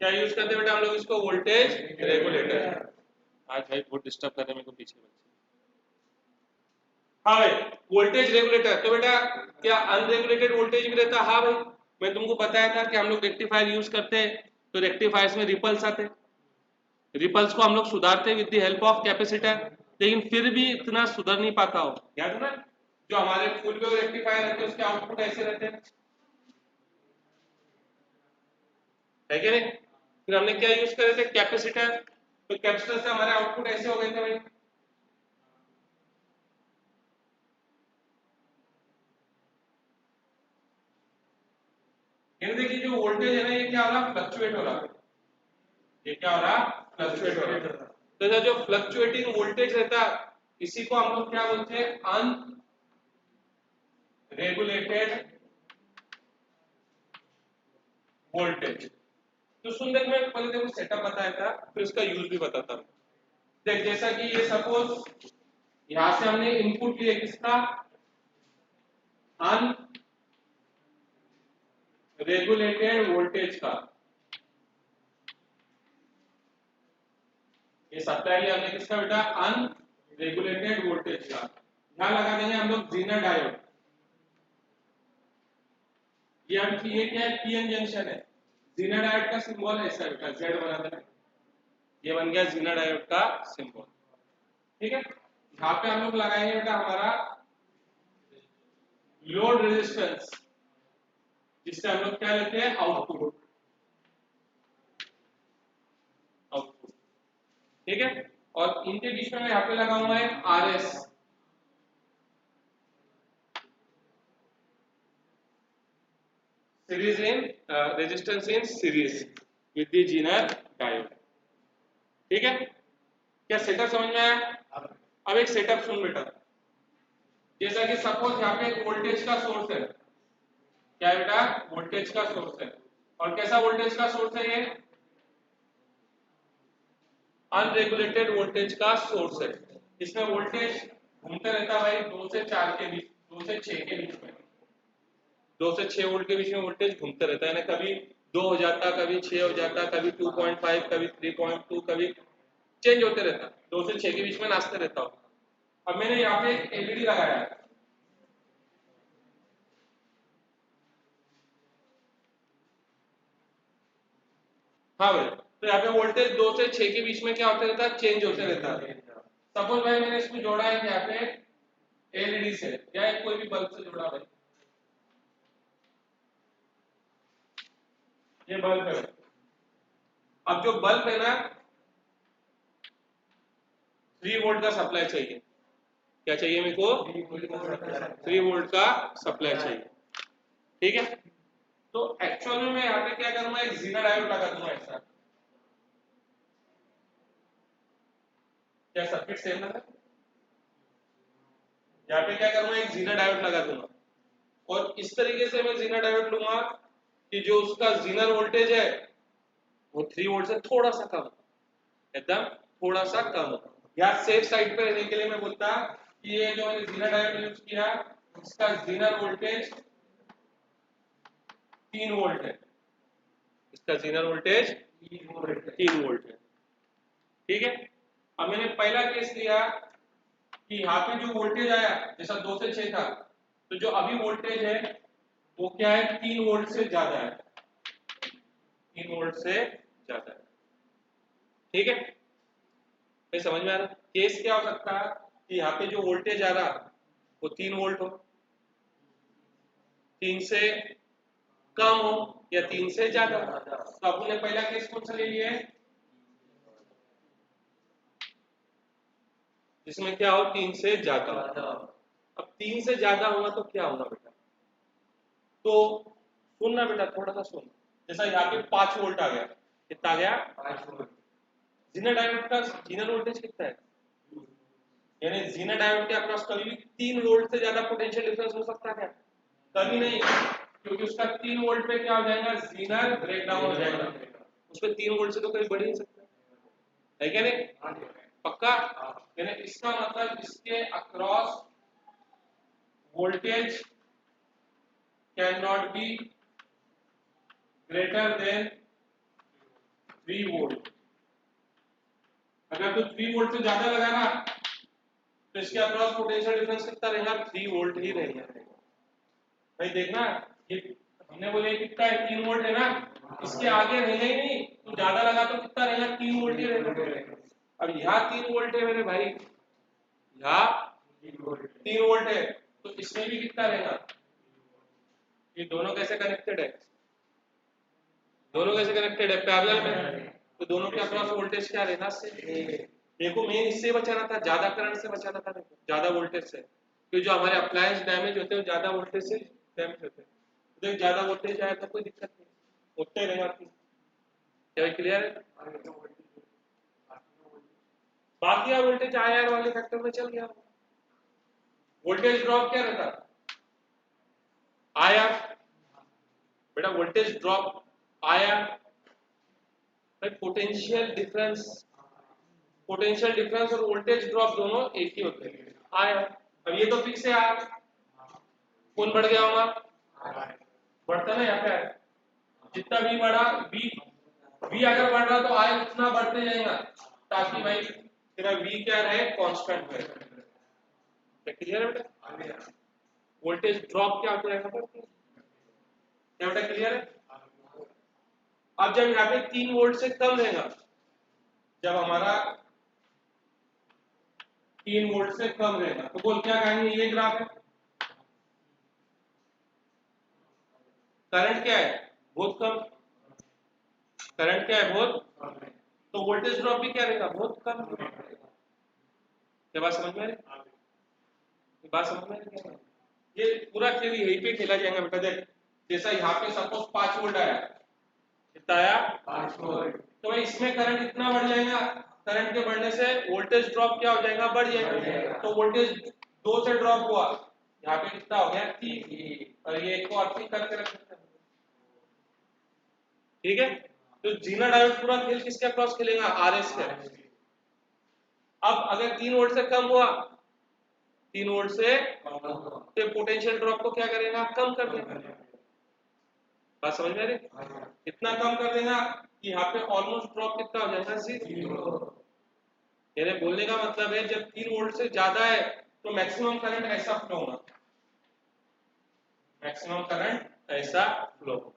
क्या यूज करते हैं बेटा हम लोग इसको, वोल्टेज रेगुलेटर। आज भाई बहुत डिस्टर्ब कर रहे हैं मेरे को पीछे बच्चे। हाँ भाई वोल्टेज रेगुलेटर, तो बेटा क्या अनरेगुलेटेड वोल्टेज भी रहता है, हाँ भाई मैं तुमको बताया था कि हम लोग रेक्टिफायर यूज करते हैं, तो रेक्टिफायर्स में रिपल्स आते हैं, रिपल्स को हम लोग सुधारते हैं with the help of capacitor, लेकिन फिर भी इतना सुधर नहीं पाता हो, याद है ना, जो हमारे फुल वेव रेक्टिफायर रहते हैं उसके आउटपुट ऐसे रहते हैं, है कि नहीं, फिर हमने क्या यूज करे थे, कैपेसिटर, तो कैपेसिटर से हमारे आउटपुट ऐसे हो गए थे भाई, यानी देखिए जो वोल्टेज है ना ये क्या हो रहा है, फ्लक्चुएट हो रहा है। ये क्या हो रहा है, फ्लक्चुएट हो रहा है। तो जो फ्लक्चुएटिंग वोल्टेज रहता है इसी को हम लोग क्या बोलते हैं, अनरेगुलेटेड वोल्टेज। तो सुन देख, मैं पहले देखो सेटअप बताया था फिर उसका यूज भी बताता हूं। देख जैसा कि ये सपोज यहां से हमने इनपुट लिया किसका, अनरेगुलेटेड वोल्टेज का। ये सप्लाई लिया हमने किसका बेटा, अनरेगुलेटेड वोल्टेज का। यहां लगा देंगे हम लोग जीना डायोड। ये क्या है, पीएन जंक्शन है। जीना डायोड का सिंबल ऐसा बेटा, जेड बना देना। ये बन गया जीना डायोड का सिंबल। ठीक है, यहाँ पे हम लोग लगाएंगे बेटा हमारा लोड रेजिस्टेंस, जिससे हम लोग क्या लेते हैं, आउटपुट। आउटपुट ठीक है, और इनके बीच में मैं यहाँ पे लगाऊंगा एक RS, series in resistance in series with the Zener diode. ठीक है, क्या सेटअप समझ में आया? अब एक सेटअप सुन बेटा, जैसा कि सपोज यहाँ पे वोल्टेज का सोर्स है। क्या है बेटा, वोल्टेज का सोर्स है। और कैसा वोल्टेज का सोर्स है ये, अनरेगुलेटेड वोल्टेज का सोर्स है। इसमें वोल्टेज घूमता रहता है भाई 2 से 4 के बीच, 2 से 6 के बीच में। 2 से 6 वोल्ट के बीच में वोल्टेज घूमता रहता है ना, कभी 2 हो जाता, कभी 6 हो जाता, कभी 2.5, कभी 3.2, कभी चेंज होते रहता। 2 से 6 के बीच में नाचते रहता हूँ। अब मैंने यहाँ पे एक एलईडी लगाया है। हाँ भाई, तो यहाँ पे वोल्टेज 2 से 6 के बीच में क्या होते रहता है, चेंज होते रहता है। सपोज भाई मैंने इसको जोड़ा है यहाँ पे एलईडी से या एक कोई भी बल्ब से जोड़ा भाई, ये बल्ब है। अब जो बल्ब है ना, 3 वोल्ट का सप्लाई चाहिए। क्या चाहिए मेरे को, 3 वोल्ट का सप्लाई चाहिए। ठीक है, तो एक्चुअल में मैं यहाँ पे क्या करूंगा, एक जीना डायोड लगा दूंगा ऐसा। क्या सर्किट सेम है? यहाँ पे क्या करूंगा, एक जीना डायोड लगा दूंगा। और इस तरीके से मैं जीना डायोड लूंगा कि जो उसका जीनर वोल्टेज है वो 3 वोल्ट से थोड़ा सा कम, एकदम थोड़ा सा कम। या सेफ साइड पे रहने के लिए मैं बोलता कि ये जो मैंने जीना डायोड यूज किया इसका जीनर वोल्टेज 3 वोल्ट है। इसका जीनर वोल्टेज 3 वोल्ट है। ठीक है, अब मैंने पहला केस लिया कि यहाँ पे जो वोल्टेज आया जैसा 2 से 6 था, तो जो अभी वोल्टेज है वो क्या है, 3 वोल्ट से ज्यादा है। 3 वोल्ट से ज्यादा है। ठीक है, मैं समझ में आ रहा, केस क्या हो सकता है कि यहाँ पे जो वोल्टेज आ रहा वो 3 वोल्ट हो, 3 से कम हो या 3 से ज्यादा। तो आपने पहला केस कौन सा ले लिया है, जिसमें क्या हो, 3 से ज्यादा। अब 3 से ज्यादा होगा तो क्या होगा बेटा, तो सुनना बेटा थोड़ा सा सुन। जैसा यहाँ पे 5 वोल्ट आ गया, कितना आ गया, 5 वोल्ट। जीना डायोड का जीनर वोल्टेज कितना है, यानी जीना डायोड के अक्रॉस कभी भी 3 वोल्ट से ज्यादा पोटेंशियल डिफरेंस हो सकता है? कभी नहीं, क्योंकि उसका 3 वोल्ट पे क्या हो जाएगा, जीनर ब्रेकडाउन हो जाएगा। उसमें 3 वोल्ट से तो कहीं बढ़ ही नहीं सकता है क्या नहीं, पक्का। यानी इसका मतलब इसके across voltage can not be greater than 3 volt. अगर तो 3 वोल्ट से ज्यादा लगा ना तो इसके अक्रॉस पोटेंशियल डिफरेंस कितना रहेगा, 3 वोल्ट ही रहेगा। भाई देखना, ये हमने बोले कितना है, 3 वोल्ट है ना, इसके आगे रहेगा ही नहीं। तो ज्यादा लगा तो कितना रहेगा, 3 वोल्ट ही रहेगा। अब यहाँ 3 वोल्ट है मेरे भाई, यहाँ 3 वोल्ट है, तो इसमें भी कितना रहेगा, ये दोनों कैसे कनेक्टेड है, दोनों कैसे कनेक्टेड है, पैरेलल में। तो दोनों के अक्रॉस वोल्टेज क्या रहना से, देखो मेन इससे बचाना था, ज्यादा करंट से बचाना था, देखो ज्यादा वोल्टेज से, क्योंकि जो हमारे अप्लायंस डैमेज होते हैं वो ज्यादा वोल्टेज से डैमेज होते हैं। तो ज्यादा वोल्टेज आया तो कोई दिक्कत नहीं, उतना ही रहेगा। क्या क्लियर है? बाकी वोल्टेज आईआर वाले फैक्टर में चल गया। वोल्टेज ड्रॉप क्या रहता? आईआर। बेटा voltage drop IR, potential difference, potential difference और वोल्टेज ड्रॉप दोनों एक ही होते हैं, आईआर। अब ये तो फिक्स है आर, कौन बढ़ गया होगा? बढ़ता ना यहाँ पे, जितना भी बढ़ा वी अगर बढ़ रहा तो आई उतना बढ़ते जाएगा, ताकि भाई तेरा वी क्या रहे? कांस्टेंट रहे। क्लियर है बेटा? वोल्टेज ड्रॉप क्या होता है? क्या बेटा क्लियर है? अब जब यहाँ पे 3 वोल्ट से कम रहेगा, जब हमारा 3 वोल्ट से कम रहेगा तो बोल क्या कहेंगे? ये ग्राफ है, करंट क्या है? बहुत कम। करंट क्या है? बहुत। तो वोल्टेज ड्रॉप भी क्या रहेगा? बहुत कम। क्या बात समझ में आ रही? बात समझ में आ रही? ये पूरा खेल यहीं पे खेला जाएगा बेटा। देख जैसा यहाँ पे सपोज 5 वोल्ट आया, कितना आया? 5 वोल्ट। तो भाई इसमें करंट इतना बढ़ जाएगा, करंट के बढ़ने से वोल्टेज ड्रॉप क्या हो जाएगा? बढ़ जाएगा। तो वोल्टेज 2 से ड्रॉप हुआ, यहाँ पे कितना हो गया? 3, और ये एक को अर्थिंग करके रख सकते हैं। ठीक है, तो जीना डायोड पूरा खेल किसके अक्रॉस खेलेगा? आरएस के। अब अगर 3 वोल्ट से कम हुआ, 3 वोल्ट से तो पोटेंशियल ड्रॉप को क्या करेगा? कम कर देगा। बात समझ में आ रही? कितना कम कर देगा कि यहाँ पे ऑलमोस्ट ड्रॉप कितना हो जाएगा? 0। मेरे बोलने का मतलब है जब 3 वोल्ट से ज्यादा है तो मैक्सिमम करंट ऐसा फ्लो होगा, मैक्सिमम करंट ऐसा फ्लो होगा,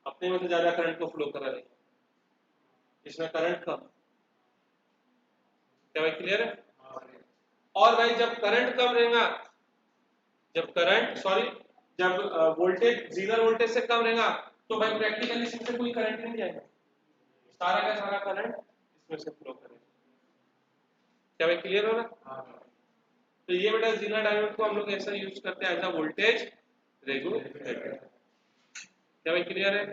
अपने में से ज्यादा करंट को फ्लो करा देगा, इसमें करंट कम। क्या भाई क्लियर है? और भाई जब करंट कम रहेगा, जब वोल्टेज 0 वोल्टेज से कम रहेगा तो भाई प्रैक्टिकली इसमें कोई करंट नहीं जाएगा, सारा का सारा करंट इसमें से फ्लो करेगा। क्या भाई क्लियर हो रहा? तो ये बेटा जीना डायोड को हम लोग ऐसा यूज करते हैं एज अ वोल्टेज रेगुलेटर। क्या भाई क्लियर है?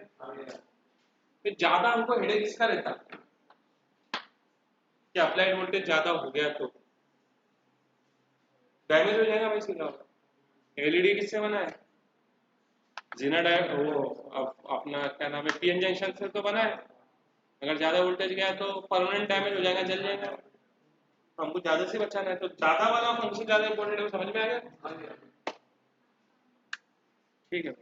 फिर ज्यादा हमको हेडेक किसका रहता कि अप्लाइड वोल्टेज ज्यादा हो गया तो डैमेज हो जाएगा भाई सीधा। एलईडी किससे बना है? जीना डायोड, वो अपना क्या नाम है, पीएन जंक्शन से तो बना है। अगर ज्यादा वोल्टेज गया तो परमानेंट डैमेज हो जाएगा, जल जाएगा। हमको ज्यादा से बचाना है तो ज्यादा वाला फंक्शन ज्यादा इंपॉर्टेंट है, समझ में आ गया? ठीक है।